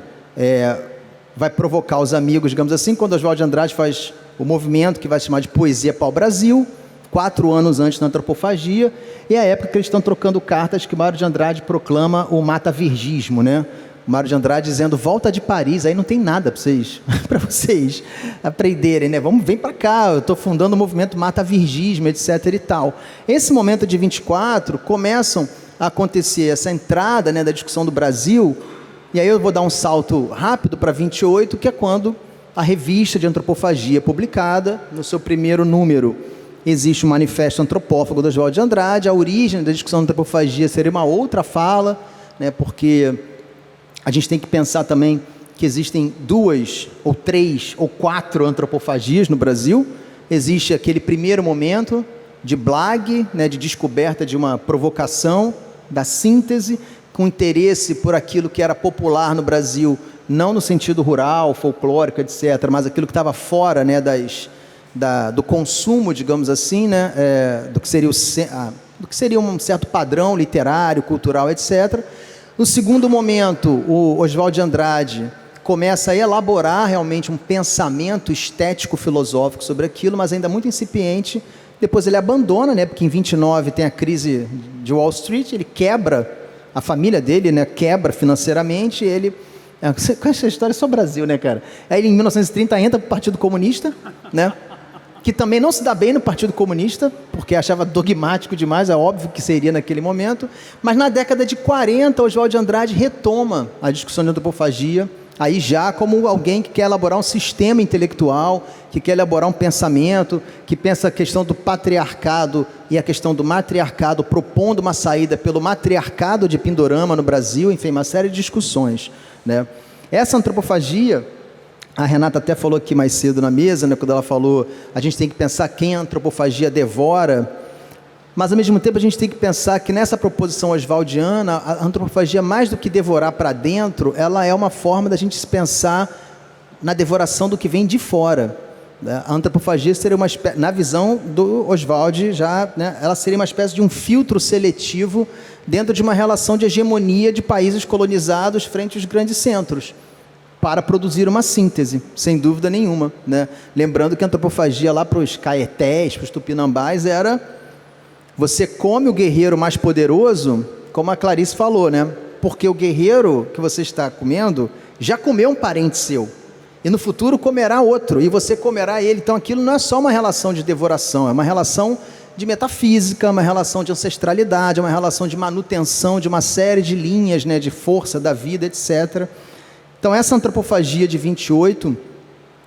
vai provocar os amigos, digamos assim, quando o Oswald de Andrade faz o movimento que vai se chamar de Poesia Pau-Brasil, 4 anos antes da antropofagia, e é a época que eles estão trocando cartas que o Mário de Andrade proclama o matavirgismo, né? O Mário de Andrade dizendo, volta de Paris, aí não tem nada para vocês aprenderem, né? Vem para cá, eu estou fundando o movimento matavirgismo, etc. e tal. Esse momento de 24, começam a acontecer essa entrada, né, da discussão do Brasil, e aí eu vou dar um salto rápido para 28, que é quando a revista de antropofagia é publicada, no seu primeiro número, existe o Manifesto Antropófago do Oswald de Andrade, a origem da discussão da antropofagia seria uma outra fala, né, porque a gente tem que pensar também que existem 2, ou 3, ou 4 antropofagias no Brasil. Existe aquele primeiro momento de Blag, né, de descoberta de uma provocação, da síntese, com interesse por aquilo que era popular no Brasil, não no sentido rural, folclórico, etc., mas aquilo que estava fora, né, do consumo, digamos assim, né, do que seria um certo padrão literário, cultural, etc. No segundo momento, o Oswald de Andrade começa a elaborar realmente um pensamento estético-filosófico sobre aquilo, mas ainda muito incipiente. Depois ele abandona, né, porque em 29 tem a crise de Wall Street, ele quebra, a família dele, né, quebra financeiramente, ele... Com essa história é só Brasil, né, cara? Aí ele, em 1930, entra para o Partido Comunista, né, que também não se dá bem no Partido Comunista, porque achava dogmático demais, é óbvio que seria naquele momento, mas na década de 40, Oswald de Andrade retoma a discussão de antropofagia, aí já como alguém que quer elaborar um sistema intelectual, que quer elaborar um pensamento, que pensa a questão do patriarcado e a questão do matriarcado, propondo uma saída pelo matriarcado de Pindorama no Brasil, enfim, uma série de discussões, né? Essa antropofagia, a Renata até falou aqui mais cedo na mesa, né, quando ela falou, a gente tem que pensar quem a antropofagia devora, mas ao mesmo tempo a gente tem que pensar que nessa proposição oswaldiana, a antropofagia, mais do que devorar para dentro, ela é uma forma da gente se pensar na devoração do que vem de fora. A antropofagia seria uma espécie, na visão do Oswald, já, né, ela seria uma espécie de um filtro seletivo dentro de uma relação de hegemonia de países colonizados frente aos grandes centros, para produzir uma síntese, sem dúvida nenhuma, né? Lembrando que a antropofagia lá para os caetés, para os tupinambás, era você come o guerreiro mais poderoso, como a Clarice falou, né? Porque o guerreiro que você está comendo já comeu um parente seu, e no futuro comerá outro, e você comerá ele. Então aquilo não é só uma relação de devoração, é uma relação de metafísica, uma relação de ancestralidade, uma relação de manutenção de uma série de linhas, né, de força da vida, etc. Então, essa antropofagia de 28,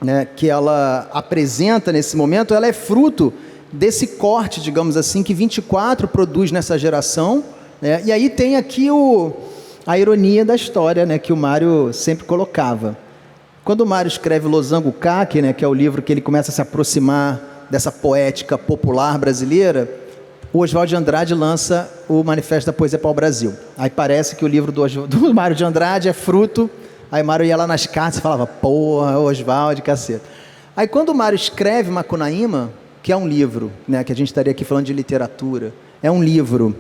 né, que ela apresenta nesse momento, ela é fruto desse corte, digamos assim, que 24 produz nessa geração, né? E aí tem aqui a ironia da história, né, que o Mário sempre colocava. Quando o Mário escreve Losango Kaki, né, que é o livro que ele começa a se aproximar dessa poética popular brasileira, o Oswald de Andrade lança o Manifesto da Poesia para o Brasil. Aí parece que o livro do Mário de Andrade é fruto. Aí o Mário ia lá nas cartas e falava, porra, Oswald, caceta. Aí quando o Mário escreve Macunaíma, que é um livro, né, que a gente estaria aqui falando de literatura, é um livro,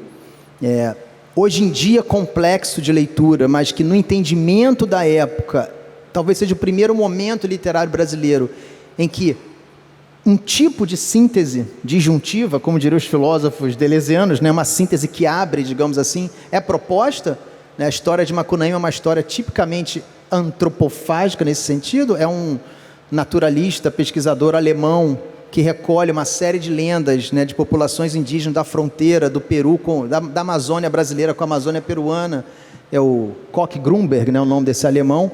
hoje em dia complexo de leitura, mas que no entendimento da época, talvez seja o primeiro momento literário brasileiro em que um tipo de síntese disjuntiva, como diriam os filósofos deleuzianos, né, uma síntese que abre, digamos assim, é proposta, né? A história de Macunaíma é uma história tipicamente antropofágica nesse sentido, é um naturalista, pesquisador alemão, que recolhe uma série de lendas, né, de populações indígenas da fronteira do Peru, da Amazônia brasileira com a Amazônia peruana, é o Koch Grunberg, né, o nome desse alemão.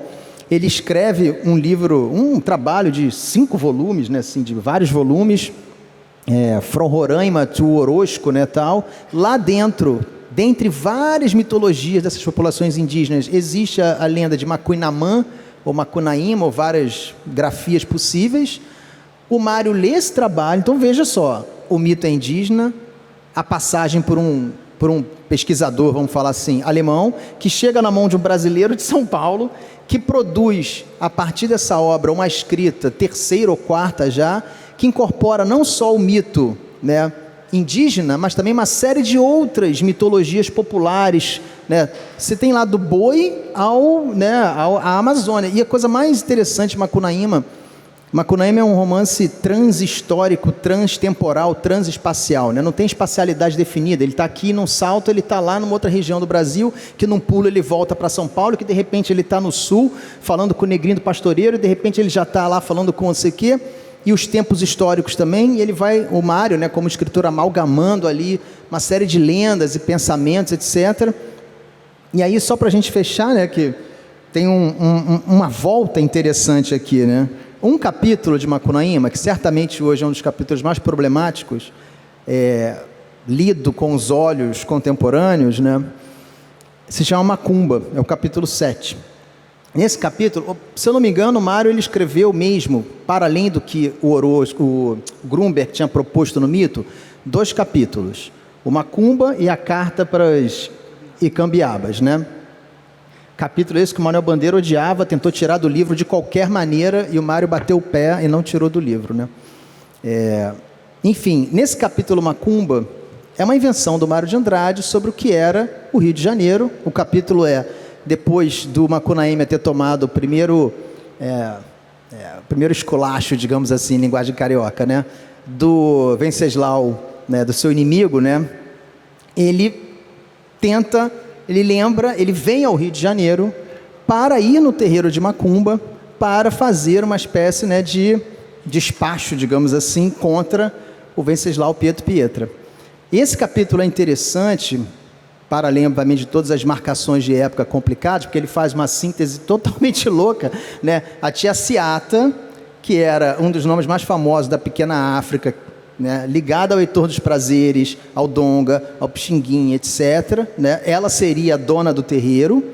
Ele escreve um livro, um trabalho de 5 volumes, né, assim, de vários volumes, From Roraima to Orozco, né, tal. Lá dentro, dentre várias mitologias dessas populações indígenas, existe a lenda de Macuinamã, ou Macunaíma, ou várias grafias possíveis. O Mário lê esse trabalho, então veja só, o mito é indígena, a passagem por um pesquisador, vamos falar assim, alemão, que chega na mão de um brasileiro de São Paulo, que produz, a partir dessa obra, uma escrita, terceira ou quarta já, que incorpora não só o mito, né, indígena, mas também uma série de outras mitologias populares, né? Você tem lá do boi à Amazônia. E a coisa mais interessante de Macunaíma é um romance transhistórico, transtemporal, transespacial, né? Não tem espacialidade definida. Ele está aqui num salto, ele está lá numa outra região do Brasil, que num pulo ele volta para São Paulo, que de repente ele está no sul, falando com o negrinho do pastoreiro, e de repente ele já está lá falando com não sei o quê, e os tempos históricos também, e ele vai, o Mário, né, como escritor, amalgamando ali uma série de lendas e pensamentos, etc. E aí, só para a gente fechar, né, que tem uma volta interessante aqui, né? Um capítulo de Macunaíma, que certamente hoje é um dos capítulos mais problemáticos, lido com os olhos contemporâneos, né, se chama Macumba, é o capítulo 7. Nesse capítulo, se eu não me engano, o Mário ele escreveu mesmo, para além do que o Grunberg tinha proposto no mito, 2 capítulos, o Macumba e a carta para as Icambiabas, né? Capítulo esse que o Manuel Bandeira odiava, tentou tirar do livro de qualquer maneira, e o Mário bateu o pé e não tirou do livro, né? Enfim, nesse capítulo Macumba, é uma invenção do Mário de Andrade sobre o que era o Rio de Janeiro. O capítulo depois do Macunaíma ter tomado o primeiro esculacho, digamos assim, em linguagem carioca, né, do Venceslau, né, do seu inimigo, né, ele vem ao Rio de Janeiro para ir no terreiro de Macumba para fazer uma espécie, né, de despacho, digamos assim, contra o Venceslau Pietro Pietra. Esse capítulo é interessante, para além, obviamente, de todas as marcações de época complicadas, porque ele faz uma síntese totalmente louca, né? A tia Ciata, que era um dos nomes mais famosos da pequena África, né, ligada ao Heitor dos Prazeres, ao Donga, ao Pixinguinha, etc., né? Ela seria a dona do terreiro.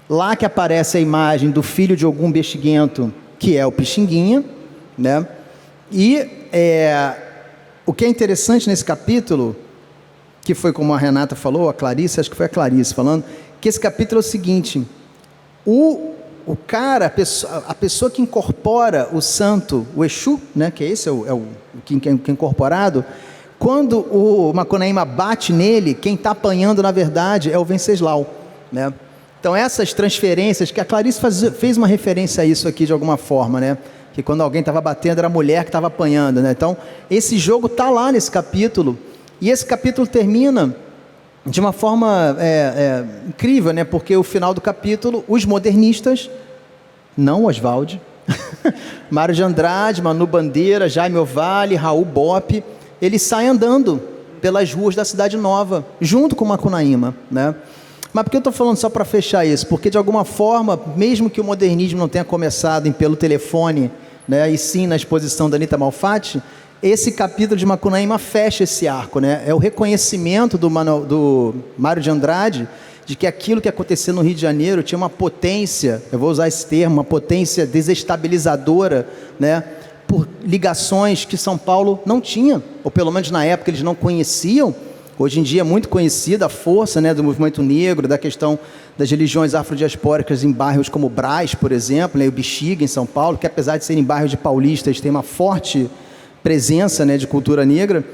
Lá que aparece a imagem do filho de Ogum Bexiguento, que é o Pixinguinha, né? E o que é interessante nesse capítulo, que foi como a Renata falou, a Clarice, acho que foi a Clarice falando, que esse capítulo é o seguinte: o cara, a pessoa que incorpora o santo, o Exu, né, que esse é o que é incorporado, quando o Macunaíma bate nele, quem está apanhando, na verdade, é o Venceslau, né? Então, essas transferências, que a Clarice fez uma referência a isso aqui de alguma forma, né? Que quando alguém estava batendo, era a mulher que estava apanhando, né? Então, esse jogo está lá nesse capítulo, e esse capítulo termina de uma forma incrível, né? Porque o final do capítulo, os modernistas, não Oswald, Mário de Andrade, Manu Bandeira, Jaime Ovalle, Raul Bopp, eles saem andando pelas ruas da Cidade Nova, junto com Macunaíma, né? Mas por que eu estou falando só para fechar isso? Porque, de alguma forma, mesmo que o modernismo não tenha começado pelo telefone, né, e sim na exposição da Anita Malfatti, esse capítulo de Macunaíma fecha esse arco, né? É o reconhecimento do Mário de Andrade de que aquilo que aconteceu no Rio de Janeiro tinha uma potência, eu vou usar esse termo, uma potência desestabilizadora, né, por ligações que São Paulo não tinha, ou pelo menos na época eles não conheciam. Hoje em dia é muito conhecida a força, né, do movimento negro, da questão das religiões afrodiaspóricas em bairros como Brás, por exemplo, né, o Bexiga, em São Paulo, que apesar de serem bairros de paulistas, tem uma forte presença, né, de cultura negra.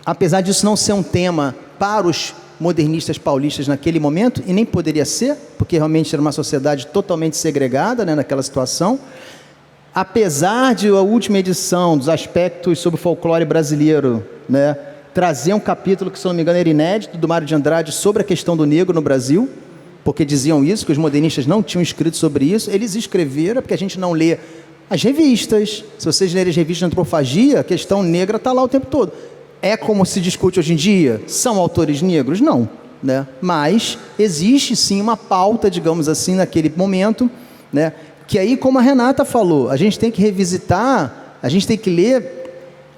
Apesar disso não ser um tema para os modernistas paulistas naquele momento, e nem poderia ser, porque realmente era uma sociedade totalmente segregada, né, naquela situação. Apesar de a última edição dos aspectos sobre o folclore brasileiro, né, trazer um capítulo que, se não me engano, era inédito, do Mário de Andrade, sobre a questão do negro no Brasil, porque diziam isso, que os modernistas não tinham escrito sobre isso. Eles escreveram, porque a gente não lê as revistas. Se vocês lerem as revistas de antropofagia, a questão negra está lá o tempo todo. É como se discute hoje em dia? São autores negros? Não, né? Mas existe sim uma pauta, digamos assim, naquele momento, né? Que aí, como a Renata falou, a gente tem que revisitar, a gente tem que ler,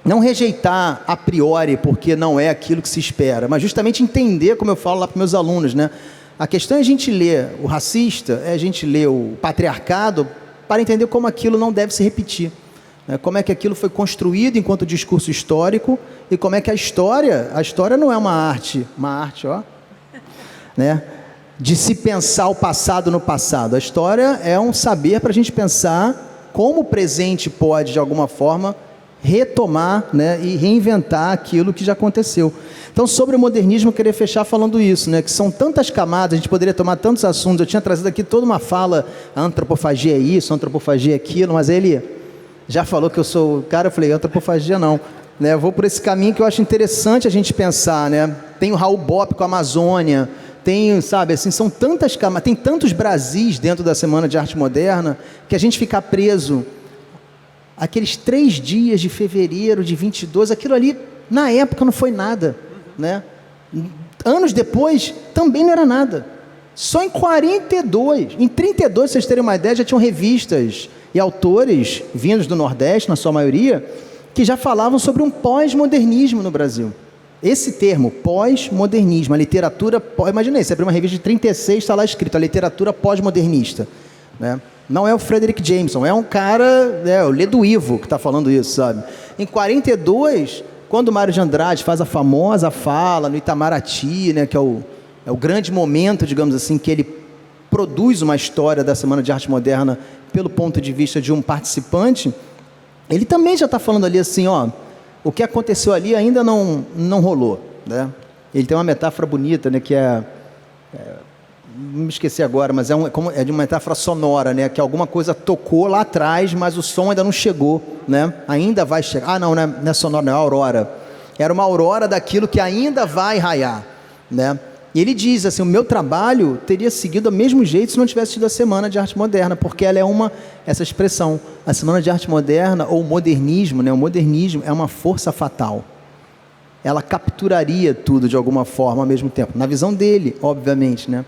não rejeitar a priori, porque não é aquilo que se espera, mas justamente entender, como eu falo lá para meus alunos, né? A questão é a gente ler o racista, é a gente ler o patriarcado, para entender como aquilo não deve se repetir. Como é que aquilo foi construído enquanto discurso histórico, e como é que a história não é uma arte, ó, né, de se pensar o passado no passado. A história é um saber para a gente pensar como o presente pode, de alguma forma, retomar, né, e reinventar aquilo que já aconteceu. Então, sobre o modernismo, eu queria fechar falando isso, né, que são tantas camadas, a gente poderia tomar tantos assuntos. Eu tinha trazido aqui toda uma fala, a antropofagia é isso, a antropofagia é aquilo, mas ele já falou que eu sou o cara. Eu falei, antropofagia não, né? Eu vou por esse caminho que eu acho interessante a gente pensar, né? Tem o Raul Bopp com a Amazônia, tem, sabe, assim, são tantas camadas, tem tantos Brasis dentro da Semana de Arte Moderna, que a gente ficar preso aqueles 3 dias de fevereiro de 22, aquilo ali, na época, não foi nada, né? Anos depois, também não era nada. Só em 42, em 32, vocês terem uma ideia, já tinham revistas e autores vindos do Nordeste, na sua maioria, que já falavam sobre um pós-modernismo no Brasil. Esse termo, pós-modernismo, a literatura, imaginei, você abriu uma revista de 36, está lá escrito, a literatura pós-modernista, né? Não é o Frederick Jameson, é um cara, o Ledo Ivo que está falando isso, sabe? Em 42, quando o Mário de Andrade faz a famosa fala no Itamaraty, né, que é o grande momento, digamos assim, que ele produz uma história da Semana de Arte Moderna pelo ponto de vista de um participante, ele também já está falando ali assim, ó, o que aconteceu ali ainda não rolou, né? Ele tem uma metáfora bonita, né, que não me esqueci agora, mas é de uma metáfora sonora, né, que alguma coisa tocou lá atrás, mas o som ainda não chegou, né? Ainda vai chegar. Não é sonora, não é aurora. Era uma aurora daquilo que ainda vai raiar, né? E ele diz assim, o meu trabalho teria seguido do mesmo jeito se não tivesse tido a Semana de Arte Moderna, porque ela é essa expressão, a Semana de Arte Moderna, ou modernismo, né? O modernismo é uma força fatal. Ela capturaria tudo de alguma forma ao mesmo tempo, na visão dele, obviamente, né?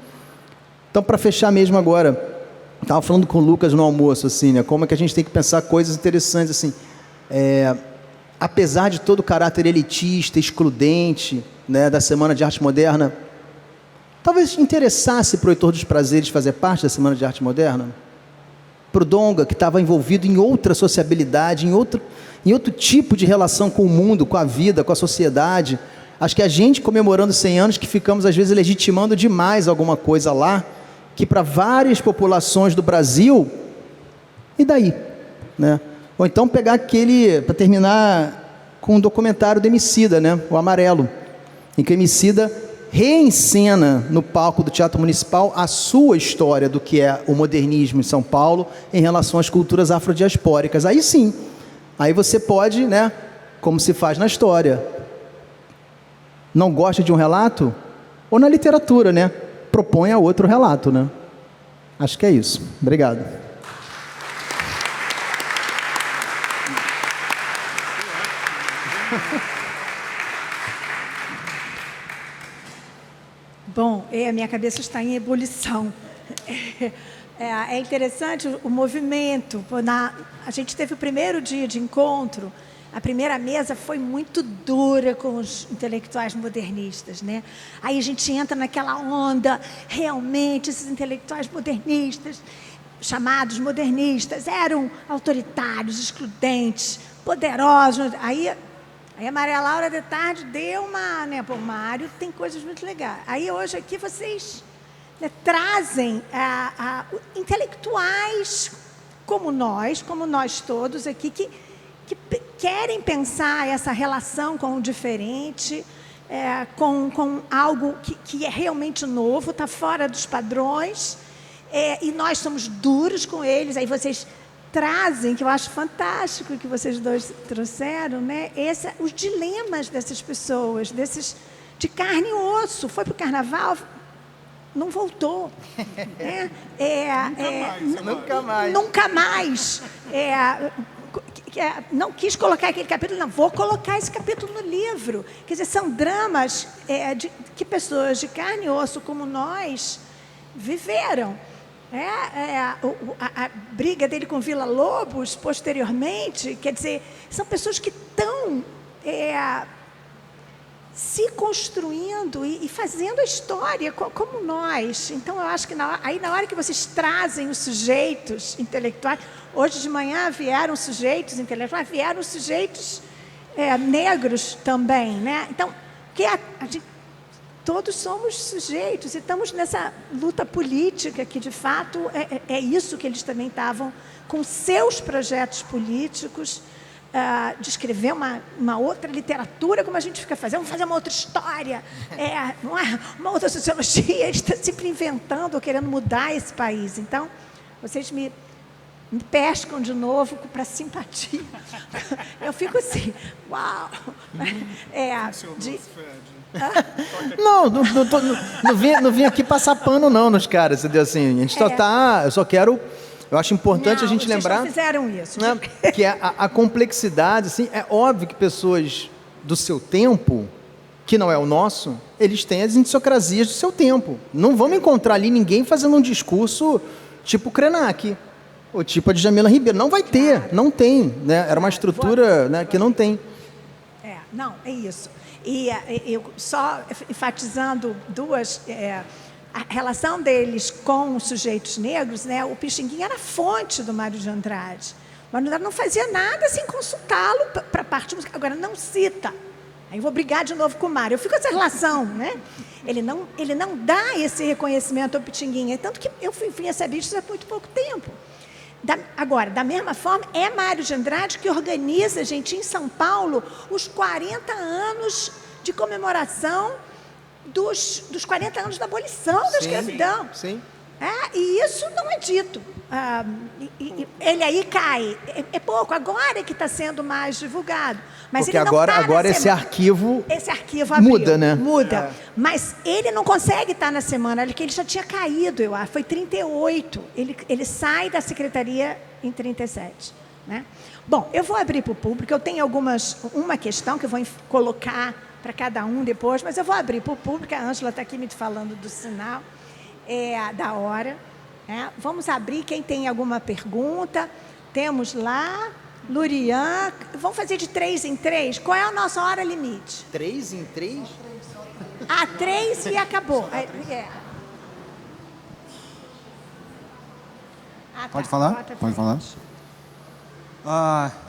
Então, para fechar mesmo agora, estava falando com o Lucas no almoço, assim, né? Como é que a gente tem que pensar coisas interessantes, assim, apesar de todo o caráter elitista, excludente, né, da Semana de Arte Moderna, talvez interessasse para o Heitor dos Prazeres fazer parte da Semana de Arte Moderna, para o Donga, que estava envolvido em outra sociabilidade, em outro tipo de relação com o mundo, com a vida, com a sociedade. Acho que a gente, comemorando 100 anos, que ficamos às vezes legitimando demais alguma coisa lá, que para várias populações do Brasil, e daí? Né? Ou então pegar aquele, para terminar com um documentário do Emicida, né? O Amarelo, em que o Emicida reencena no palco do Teatro Municipal a sua história do que é o modernismo em São Paulo em relação às culturas afrodiaspóricas. Aí sim, aí você pode, né, como se faz na história, não gosta de um relato? Ou na literatura, né? Proponha outro relato, né? Acho que é isso. Obrigado. Bom, a minha cabeça está em ebulição. É interessante o movimento. A gente teve o primeiro dia de encontro, a primeira mesa foi muito dura com os intelectuais modernistas, né? Aí a gente entra naquela onda, realmente, esses intelectuais modernistas, chamados modernistas, eram autoritários, excludentes, poderosos. Aí a Maria Laura de tarde deu uma... Né, pô, Mário tem coisas muito legais. Aí hoje aqui vocês... Né, trazem intelectuais como nós todos aqui, que querem pensar essa relação com o diferente, com algo que é realmente novo, está fora dos padrões, e nós somos duros com eles. Aí vocês trazem, que eu acho fantástico que vocês dois trouxeram, né, os dilemas dessas pessoas, de carne e osso. Foi para o carnaval... Não voltou. Nunca mais. Nunca mais. Não quis colocar aquele capítulo, não, vou colocar esse capítulo no livro. Quer dizer, são dramas que pessoas de carne e osso como nós viveram. A briga dele com Vila Lobos, posteriormente, quer dizer, são pessoas que estão... se construindo e fazendo a história como nós. Então, eu acho que na hora que vocês trazem os sujeitos intelectuais... Hoje de manhã vieram sujeitos intelectuais, vieram sujeitos negros também, né? Então, todos somos sujeitos e estamos nessa luta política que, de fato, é isso que eles também estavam com seus projetos políticos, de escrever uma outra literatura, como a gente fica fazendo, vamos fazer uma outra história, uma outra sociologia. Eles estão sempre inventando ou querendo mudar esse país. Então, vocês me pescam de novo para simpatia. Eu fico assim, uau! Não vim aqui passar pano não nos caras, entendeu? Assim, a gente só tá... Eu só quero... Eu acho importante a gente lembrar... Vocês não fizeram isso. Né, que a complexidade, assim, é óbvio que pessoas do seu tempo, que não é o nosso, eles têm as idiosincrasias do seu tempo. Não vamos encontrar ali ninguém fazendo um discurso tipo Krenak, ou tipo a Djamila Ribeiro. Não vai ter, não tem. Né? Era uma estrutura, né, que não tem. Não, é isso. E eu só enfatizando duas... a relação deles com os sujeitos negros, né? O Pixinguinha era a fonte do Mário de Andrade. Mas não fazia nada sem consultá-lo para a parte musical. Agora, não cita. Aí eu vou brigar de novo com o Mário. Eu fico com essa relação, né? Ele não dá esse reconhecimento ao Pixinguinha. Tanto que eu vim a saber isso há muito pouco tempo. Agora, da mesma forma, é Mário de Andrade que organiza, gente, em São Paulo, os 40 anos de comemoração dos 40 anos da abolição da escravidão. Sim. E isso não é dito. Ele aí cai. É pouco, agora é que está sendo mais divulgado. Mas porque ele não agora esse arquivo abriu, muda, né? Muda. Mas ele não consegue estar na semana, porque ele já tinha caído, eu acho. Foi 38. Ele sai da secretaria em 37. Né? Bom, eu vou abrir para o público. Eu tenho uma questão que eu vou colocar para cada um depois, mas eu vou abrir para o público. A Ângela está aqui me falando do sinal, da hora. Vamos abrir, quem tem alguma pergunta. Temos lá, Lurian. Vamos fazer de 3 em 3? Qual é a nossa hora limite? 3 em 3? 3 e acabou. Pode falar? Pode falar.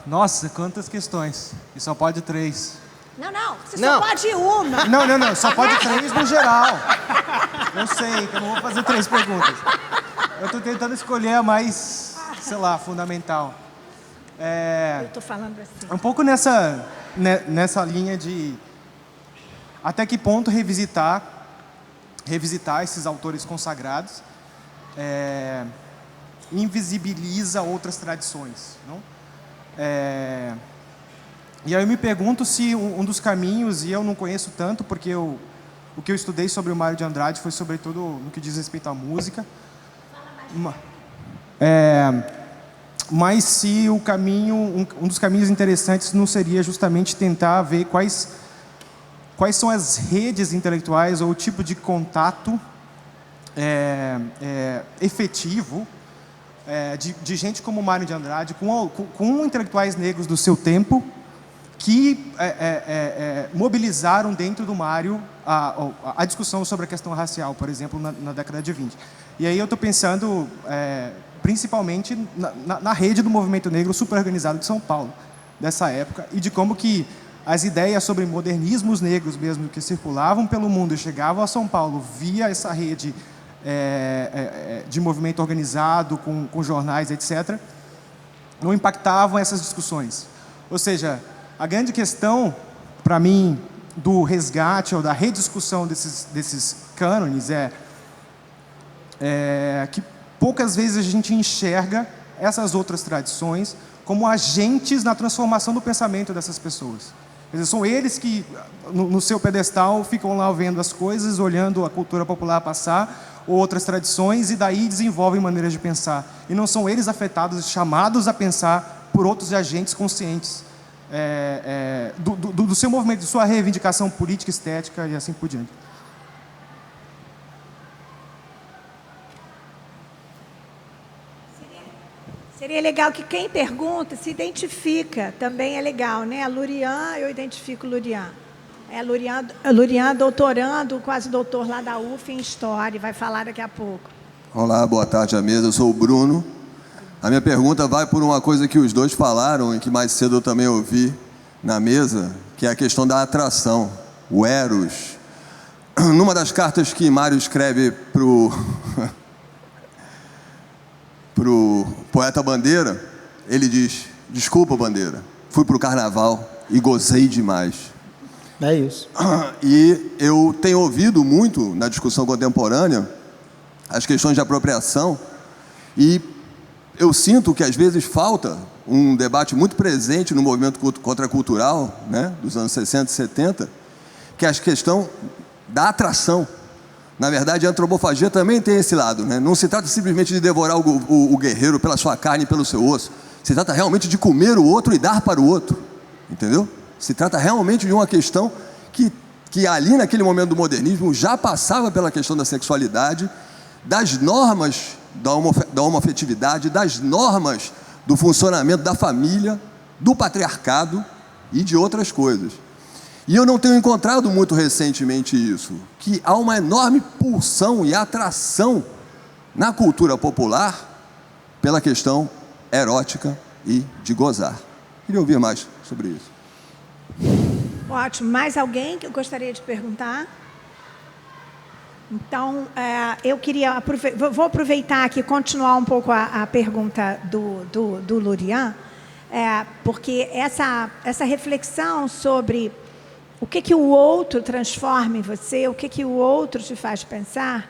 Nossa, quantas questões. E só pode 3. Não, você só pode uma. Não, só pode 3 no geral. Eu sei que eu não vou fazer 3 perguntas. Eu estou tentando escolher a mais, sei lá, fundamental. Eu estou falando assim. Um pouco nessa linha de até que ponto revisitar esses autores consagrados invisibiliza outras tradições, não? E aí eu me pergunto se um dos caminhos, e eu não conheço tanto, porque o que eu estudei sobre o Mário de Andrade foi sobretudo no que diz respeito à música. Mas se o caminho, um dos caminhos interessantes não seria justamente tentar ver quais quais são as redes intelectuais ou o tipo de contato efetivo de gente como Mário de Andrade com intelectuais negros do seu tempo que mobilizaram dentro do Mário a discussão sobre a questão racial, por exemplo, na década de 20. E aí eu estou pensando principalmente na rede do movimento negro superorganizado de São Paulo, dessa época, e de como que as ideias sobre modernismos negros mesmo que circulavam pelo mundo e chegavam a São Paulo via essa rede de movimento organizado, com jornais, etc., não impactavam essas discussões. Ou seja, a grande questão, para mim, do resgate ou da rediscussão desses cânones que poucas vezes a gente enxerga essas outras tradições como agentes na transformação do pensamento dessas pessoas. Quer dizer, são eles que, no seu pedestal, ficam lá vendo as coisas, olhando a cultura popular passar, ou outras tradições, e daí desenvolvem maneiras de pensar. E não são eles afetados, chamados a pensar por outros agentes conscientes do seu movimento, de sua reivindicação política, estética e assim por diante. Seria legal que quem pergunta se identifica, também é legal, né? A Lurian, eu identifico Lurian. Lurian, doutorando, quase doutor lá da UF em História, vai falar daqui a pouco. Olá, boa tarde à mesa, eu sou o Bruno. A minha pergunta vai por uma coisa que os dois falaram e que mais cedo eu também ouvi na mesa, que é a questão da atração, o Eros. Numa das cartas que Mário escreve pro poeta Bandeira, ele diz: desculpa, Bandeira, fui pro carnaval e gozei demais. É isso. E eu tenho ouvido muito na discussão contemporânea as questões de apropriação, e eu sinto que às vezes falta um debate muito presente no movimento contracultural, né, dos anos 60 e 70, que é a questão da atração. Na verdade, a antropofagia também tem esse lado, né? Não se trata simplesmente de devorar o guerreiro pela sua carne e pelo seu osso. Se trata realmente de comer o outro e dar para o outro. Entendeu? Se trata realmente de uma questão que ali naquele momento do modernismo já passava pela questão da sexualidade, das normas da homoafetividade, das normas do funcionamento da família, do patriarcado e de outras coisas. E eu não tenho encontrado muito recentemente isso, que há uma enorme pulsão e atração na cultura popular pela questão erótica e de gozar. Queria ouvir mais sobre isso. Ótimo. Mais alguém que eu gostaria de perguntar? Então, eu queria vou aproveitar aqui e continuar um pouco a pergunta do Lurian, porque essa reflexão sobre o que o outro transforma em você, o que o outro te faz pensar,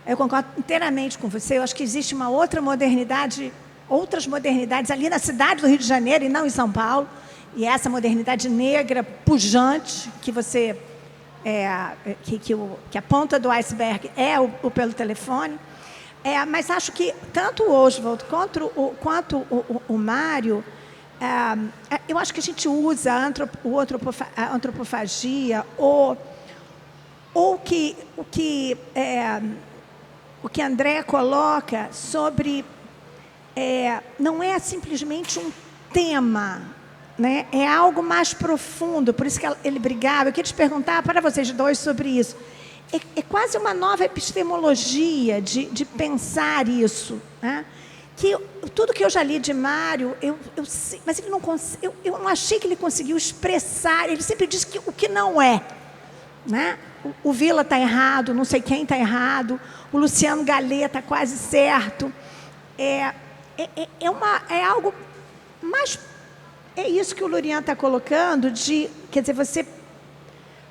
eu concordo inteiramente com você. Eu acho que existe uma outra modernidade, outras modernidades ali na cidade do Rio de Janeiro e não em São Paulo, e essa modernidade negra, pujante, que você... que a ponta do iceberg é o pelo telefone. Mas acho que tanto o Oswald quanto o Mário, eu acho que a gente usa a antropofagia ou o que André coloca sobre... não é simplesmente um tema, né? É algo mais profundo, por isso que ele brigava. Eu queria te perguntar para vocês dois sobre isso. É quase uma nova epistemologia de pensar isso, né? Que tudo que eu já li de Mário, mas ele não eu não achei que ele conseguiu expressar. Ele sempre diz que o que não é, né? O Vila está errado, não sei quem está errado, o Luciano Galê está quase certo. É algo mais... É isso que o Lurian está colocando, quer dizer, você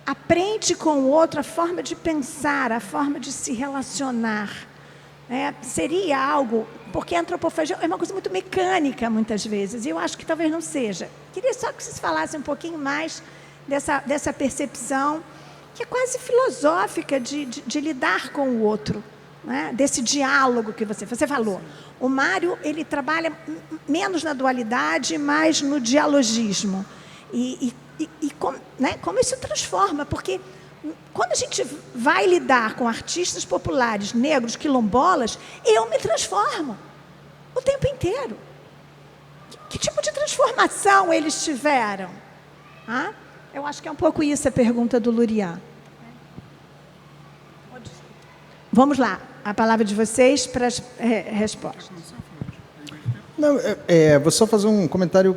aprende com o outro a forma de pensar, a forma de se relacionar. Seria algo, porque a antropofagia é uma coisa muito mecânica, muitas vezes, e eu acho que talvez não seja. Queria só que vocês falassem um pouquinho mais dessa percepção, que é quase filosófica, de lidar com o outro, né? Desse diálogo que você falou. O Mário, ele trabalha menos na dualidade, mais no dialogismo. E Como isso transforma, porque quando a gente vai lidar com artistas populares, negros, quilombolas, eu me transformo o tempo inteiro. Que tipo de transformação eles tiveram? Eu acho que é um pouco isso a pergunta do Lurian. Vamos lá, a palavra de vocês para as respostas. Não, vou só fazer um comentário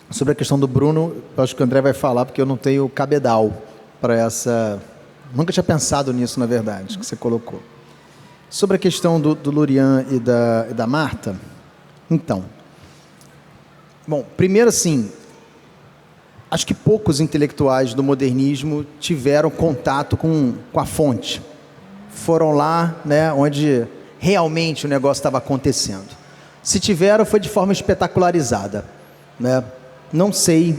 sobre a questão do Bruno. Eu acho que o André vai falar, porque eu não tenho cabedal para essa... Nunca tinha pensado nisso, na verdade, que você colocou. Sobre a questão do Lurian e da Marta, então... Bom, primeiro assim, acho que poucos intelectuais do modernismo tiveram contato com a fonte. Foram lá, né, onde realmente o negócio estava acontecendo. Se tiveram, foi de forma espetacularizada, né? Não sei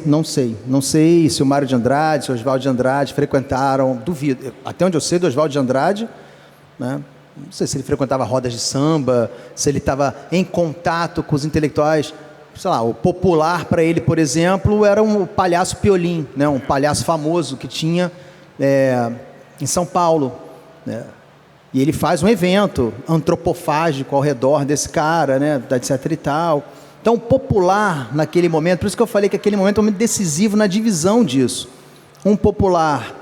se o Mário de Andrade, se o Oswaldo de Andrade frequentaram, duvido. Até onde eu sei do Oswaldo de Andrade, né? Não sei se ele frequentava rodas de samba, se ele estava em contato com os intelectuais. Sei lá, o popular para ele, por exemplo, era um palhaço Piolim, né? Um palhaço famoso que tinha em São Paulo, né? E ele faz um evento antropofágico ao redor desse cara, né? Etc e tal. Então, o popular naquele momento, por isso que eu falei que aquele momento é um momento decisivo na divisão disso. Um popular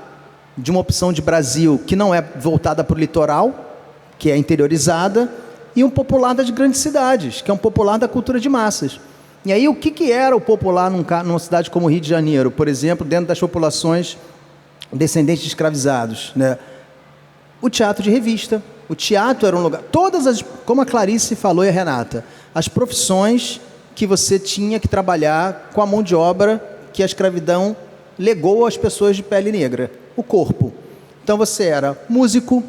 de uma opção de Brasil que não é voltada para o litoral, que é interiorizada, e um popular das grandes cidades, que é um popular da cultura de massas. E aí, o que era o popular numa cidade como o Rio de Janeiro, por exemplo, dentro das populações descendentes de escravizados, né? O teatro de revista. O teatro era um lugar... como a Clarice falou e a Renata, as profissões que você tinha que trabalhar com a mão de obra que a escravidão legou às pessoas de pele negra, o corpo. Então, você era músico,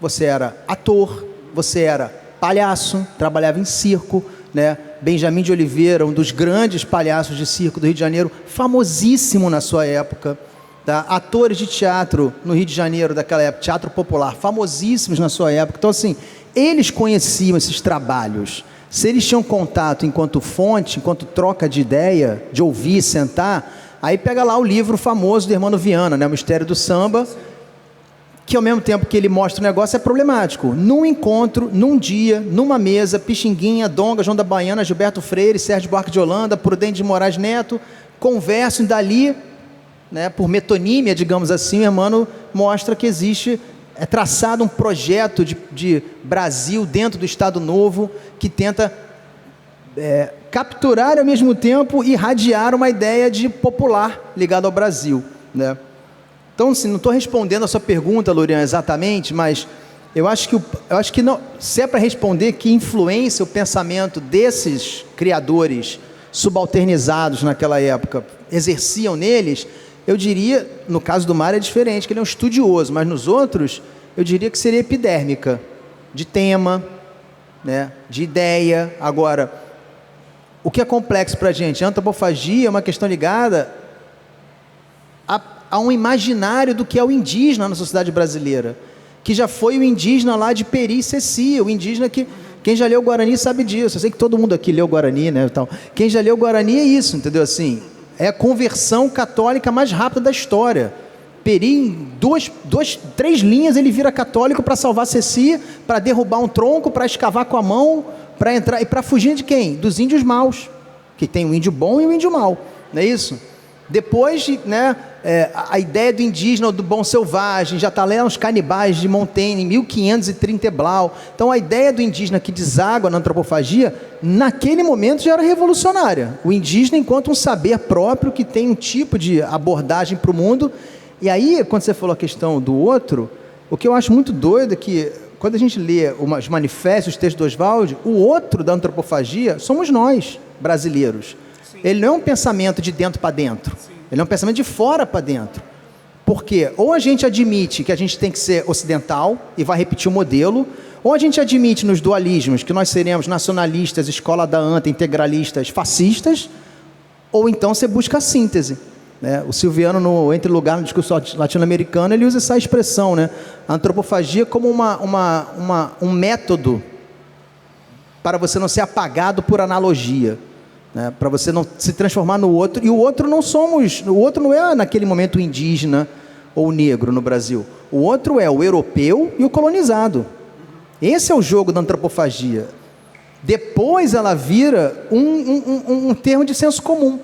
você era ator, você era palhaço, trabalhava em circo, né? Benjamin de Oliveira, um dos grandes palhaços de circo do Rio de Janeiro, famosíssimo na sua época, tá? Atores de teatro no Rio de Janeiro daquela época, teatro popular, famosíssimos na sua época. Então, assim, eles conheciam esses trabalhos. Se eles tinham contato enquanto fonte, enquanto troca de ideia, de ouvir, sentar, aí pega lá o livro famoso do Hermano Viana, né? O Mistério do Samba, que ao mesmo tempo que ele mostra o negócio é problemático. Num encontro, num dia, numa mesa, Pixinguinha, Donga, João da Baiana, Gilberto Freire, Sérgio Buarque de Holanda, Prudente de Moraes Neto, conversam e dali, né, por metonímia, digamos assim, o Hermano mostra que existe, é traçado um projeto de Brasil dentro do Estado Novo, que tenta capturar e ao mesmo tempo irradiar uma ideia de popular ligada ao Brasil, né? Então, assim, não estou respondendo a sua pergunta, Lurian, exatamente, mas eu acho que não, se é para responder que influência o pensamento desses criadores subalternizados naquela época exerciam neles, eu diria, no caso do Mário é diferente, que ele é um estudioso, mas nos outros, eu diria que seria epidérmica, de tema, né, de ideia. Agora, o que é complexo para a gente? A antropofagia é uma questão ligada a um imaginário do que é o indígena na sociedade brasileira, que já foi o indígena lá de Peri e Ceci, o indígena que... Quem já leu Guarani sabe disso. Eu sei que todo mundo aqui leu Guarani, né? Então, quem já leu Guarani é isso, entendeu? Assim, é a conversão católica mais rápida da história. Peri, em 3 linhas, ele vira católico para salvar Ceci, para derrubar um tronco, para escavar com a mão, para entrar... E para fugir de quem? Dos índios maus, que tem o índio bom e o índio mau, não é isso? Depois, né, a ideia do indígena ou do bom selvagem, já está lá os canibais de Montaigne, em 1530 e Blau. Então, a ideia do indígena que deságua na antropofagia, naquele momento já era revolucionária. O indígena enquanto um saber próprio que tem um tipo de abordagem para o mundo. E aí, quando você falou a questão do outro, o que eu acho muito doido é que, quando a gente lê os manifestos, os textos do Oswald, o outro da antropofagia somos nós, brasileiros. Ele não é um pensamento de dentro para dentro. Sim. Ele é um pensamento de fora para dentro. Porque ou a gente admite que a gente tem que ser ocidental e vai repetir o modelo, ou a gente admite nos dualismos que nós seremos nacionalistas, escola da anta, integralistas, fascistas, ou então você busca a síntese, né? O Silviano, no Entre Lugar, no discurso latino-americano, ele usa essa expressão, né? A antropofagia como um método para você não ser apagado por analogia. né? Para você não se transformar no outro. E o outro não é naquele momento indígena ou negro no Brasil. O outro é o europeu e o colonizado. Esse é o jogo da antropofagia. Depois ela vira um termo de senso comum.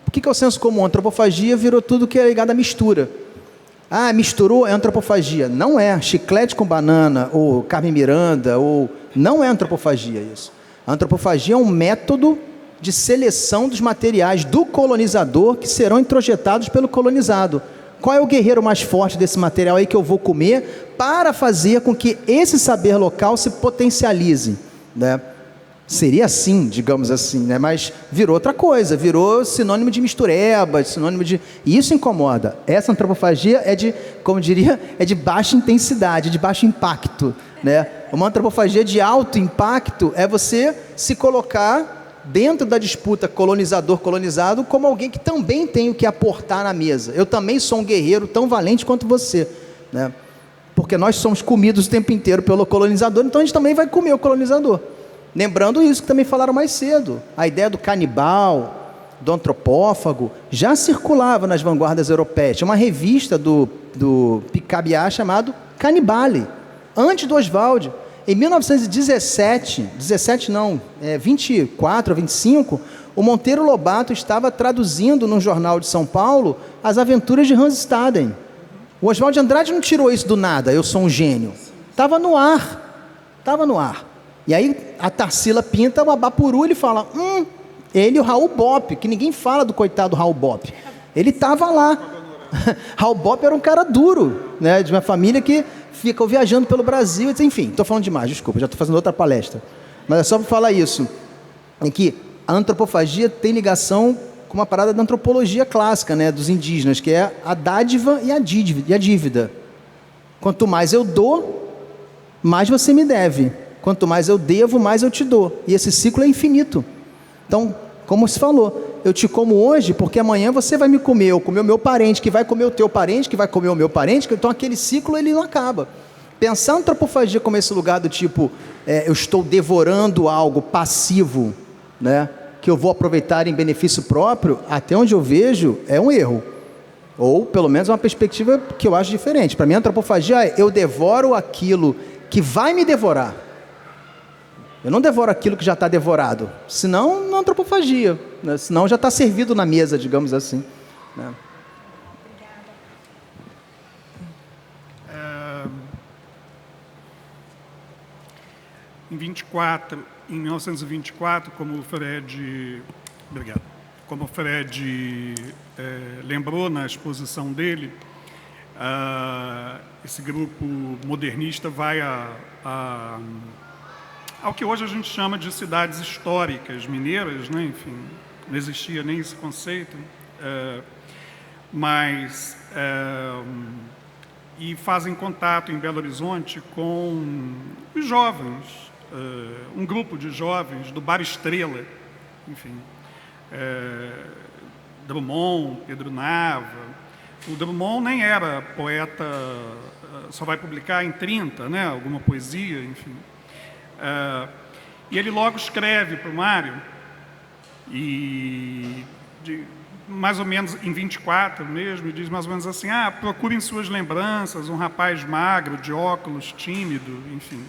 O que é o senso comum? A antropofagia virou tudo que é ligado à mistura. Ah, misturou, é antropofagia. Não é. Chiclete com banana, ou Carmen Miranda, ou... Não é antropofagia isso. A antropofagia é um método de seleção dos materiais do colonizador que serão introjetados pelo colonizado. Qual é o guerreiro mais forte desse material aí que eu vou comer para fazer com que esse saber local se potencialize, né? Seria assim, digamos assim, né? Mas virou outra coisa, virou sinônimo de mistureba, sinônimo de... E isso incomoda. Essa antropofagia é de, como diria, é de baixa intensidade, de baixo impacto, né? Uma antropofagia de alto impacto é você se colocar dentro da disputa colonizador-colonizado como alguém que também tem o que aportar na mesa. Eu também sou um guerreiro tão valente quanto você, né? Porque nós somos comidos o tempo inteiro pelo colonizador, então a gente também vai comer o colonizador. Lembrando isso que também falaram mais cedo, a ideia do canibal, do antropófago, já circulava nas vanguardas europeias. Tinha uma revista do Picabia chamado Canibale, antes do Oswald. Em 1917, 24 ou 25, o Monteiro Lobato estava traduzindo num jornal de São Paulo as aventuras de Hans Staden. O Oswald de Andrade não tirou isso do nada, eu sou um gênio. Estava no ar. E aí a Tarsila pinta o Abapuru, ele fala, ele e o Raul Bopp, que ninguém fala do coitado Raul Bopp. Ele estava lá. Raul Bopp era um cara duro, né, de uma família que ficam viajando pelo Brasil, enfim, estou falando demais, desculpa, já estou fazendo outra palestra. Mas é só para falar isso, em que a antropofagia tem ligação com uma parada da antropologia clássica, né, dos indígenas, que é a dádiva e a dívida. Quanto mais eu dou, mais você me deve. Quanto mais eu devo, mais eu te dou. E esse ciclo é infinito. Então, como se falou, eu te como hoje porque amanhã você vai me comer, eu comer o meu parente, que vai comer o teu parente, que vai comer o meu parente, então aquele ciclo ele não acaba. Pensar a antropofagia como esse lugar do tipo, eu estou devorando algo passivo, né, que eu vou aproveitar em benefício próprio, até onde eu vejo, é um erro. Ou, pelo menos, uma perspectiva que eu acho diferente. Para mim, a antropofagia é eu devoro aquilo que vai me devorar. Eu não devoro aquilo que já está devorado. Senão, não é antropofagia. Né? Senão, já está servido na mesa, digamos assim. Né? Em 1924, como o Fred lembrou na exposição dele, esse grupo modernista vai ao que hoje a gente chama de cidades históricas mineiras, né? Enfim, não existia nem esse conceito, e fazem contato em Belo Horizonte com os jovens, um grupo de jovens do Bar Estrela, enfim, Drummond, Pedro Nava. O Drummond nem era poeta, só vai publicar em 30, né? Alguma poesia, enfim. E ele logo escreve para o Mário, mais ou menos em 24 mesmo, e diz mais ou menos assim, procurem suas lembranças, um rapaz magro, de óculos, tímido, enfim.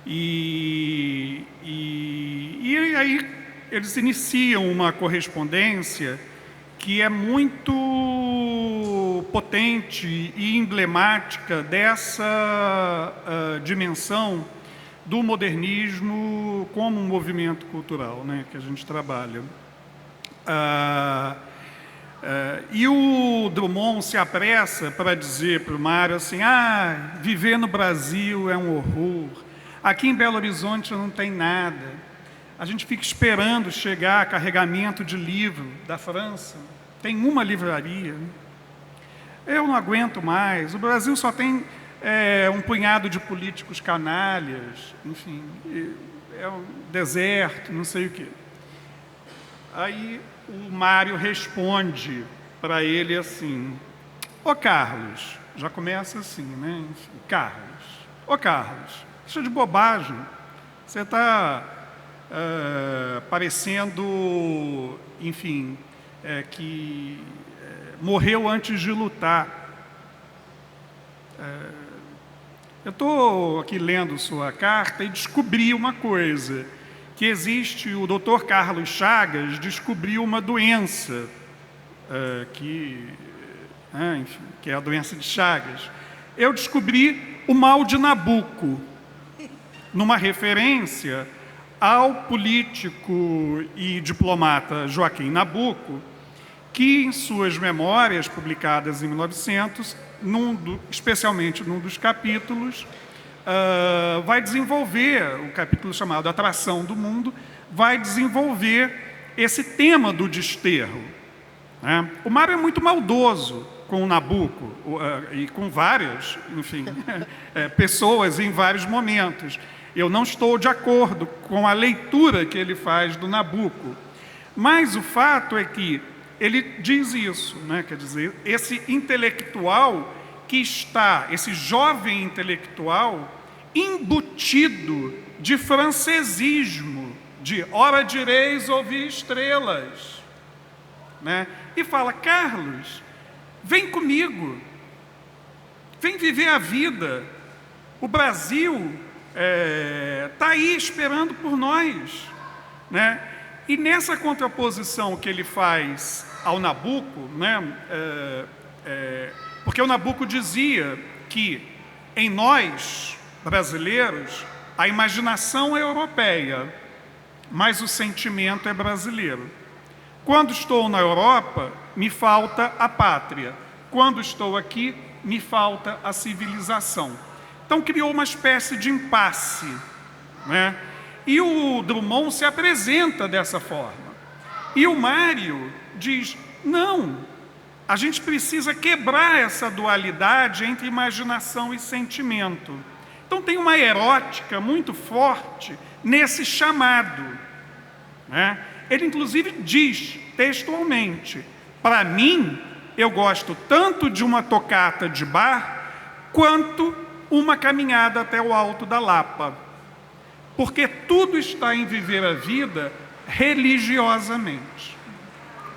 E aí eles iniciam uma correspondência que é muito potente e emblemática dessa dimensão do modernismo como um movimento cultural, né, que a gente trabalha. E o Drummond se apressa para dizer para o Mário assim, viver no Brasil é um horror, aqui em Belo Horizonte não tem nada, a gente fica esperando chegar carregamento de livro da França, tem uma livraria, eu não aguento mais, o Brasil só tem um punhado de políticos canalhas, enfim, é um deserto, não sei o quê. Aí o Mário responde para ele assim, Carlos, já começa assim, né? Carlos, Carlos, isso é de bobagem, você está parecendo, enfim, que morreu antes de lutar. Eu estou aqui lendo sua carta e descobri uma coisa, que existe, o Dr. Carlos Chagas descobriu uma doença, que é a doença de Chagas. Eu descobri o mal de Nabuco, numa referência ao político e diplomata Joaquim Nabuco, que em suas memórias publicadas em 1900, especialmente num dos capítulos, vai desenvolver, o capítulo chamado Atração do Mundo, vai desenvolver esse tema do desterro, né? O Mário é muito maldoso com o Nabuco e com várias, enfim, pessoas em vários momentos. Eu não estou de acordo com a leitura que ele faz do Nabuco, mas o fato é que ele diz isso, né? Quer dizer, esse intelectual que está, esse jovem intelectual, embutido de francesismo, de ora direis ouvir estrelas, né? E fala: Carlos, vem comigo, vem viver a vida, o Brasil está aí esperando por nós, né? E nessa contraposição que ele faz ao Nabuco, né? Porque o Nabuco dizia que em nós, brasileiros, a imaginação é europeia, mas o sentimento é brasileiro. Quando estou na Europa, me falta a pátria. Quando estou aqui, me falta a civilização. Então criou uma espécie de impasse, né? E o Drummond se apresenta dessa forma. E o Mário diz: não, a gente precisa quebrar essa dualidade entre imaginação e sentimento. Então tem uma erótica muito forte nesse chamado, né? Ele inclusive diz textualmente: para mim, eu gosto tanto de uma tocata de Bach quanto uma caminhada até o alto da Lapa, porque tudo está em viver a vida religiosamente,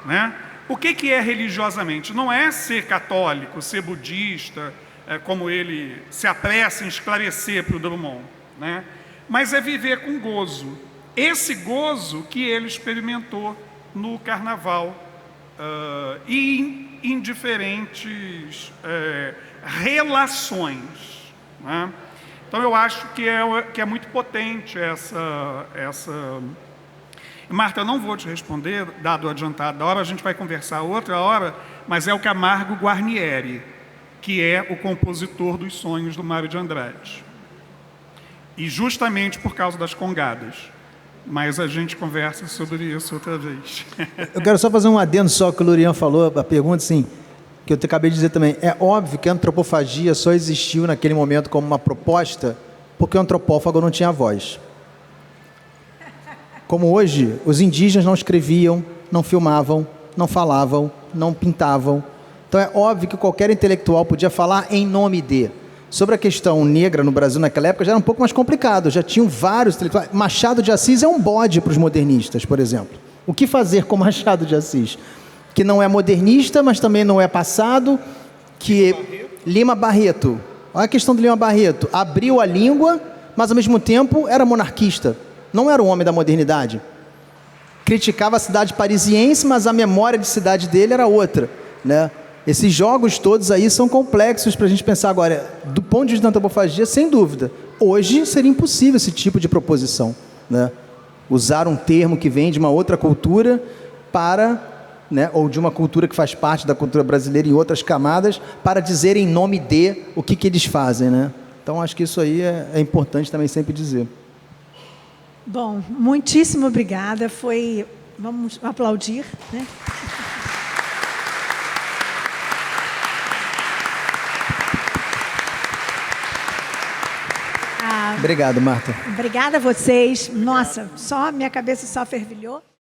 né? O que é religiosamente? Não é ser católico, ser budista, como ele se apressa em esclarecer para o Drummond, né? Mas é viver com gozo. Esse gozo que ele experimentou no Carnaval e em diferentes relações, né? Então eu acho que é muito potente essa... Marta, eu não vou te responder, dado o adiantado da hora, a gente vai conversar outra hora, mas é o Camargo Guarnieri, que é o compositor dos sonhos do Mário de Andrade. E justamente por causa das congadas. Mas a gente conversa sobre isso outra vez. Eu quero só fazer um adendo só que o Lurian falou, a pergunta assim, que eu acabei de dizer também. É óbvio que a antropofagia só existiu naquele momento como uma proposta porque o antropófago não tinha voz. Como hoje, os indígenas não escreviam, não filmavam, não falavam, não pintavam. Então é óbvio que qualquer intelectual podia falar em nome de. Sobre a questão negra no Brasil naquela época já era um pouco mais complicado, já tinham vários intelectuais. Machado de Assis é um bode para os modernistas, por exemplo. O que fazer com Machado de Assis? Que não é modernista, mas também não é passado, que Lima Barreto. Olha a questão do Lima Barreto. Abriu a língua, mas ao mesmo tempo era monarquista. Não era um homem da modernidade. Criticava a cidade parisiense, mas a memória de cidade dele era outra, né? Esses jogos todos aí são complexos para a gente pensar agora. Do ponto de vista da antropofagia, sem dúvida. Hoje seria impossível esse tipo de proposição, né? Usar um termo que vem de uma outra cultura para, né, ou de uma cultura que faz parte da cultura brasileira em outras camadas, para dizer em nome de o que eles fazem, né? Então, acho que isso aí é importante também sempre dizer. Bom, muitíssimo obrigada. Vamos aplaudir, né? Obrigado, Marta. Obrigada a vocês. Nossa, minha cabeça só fervilhou.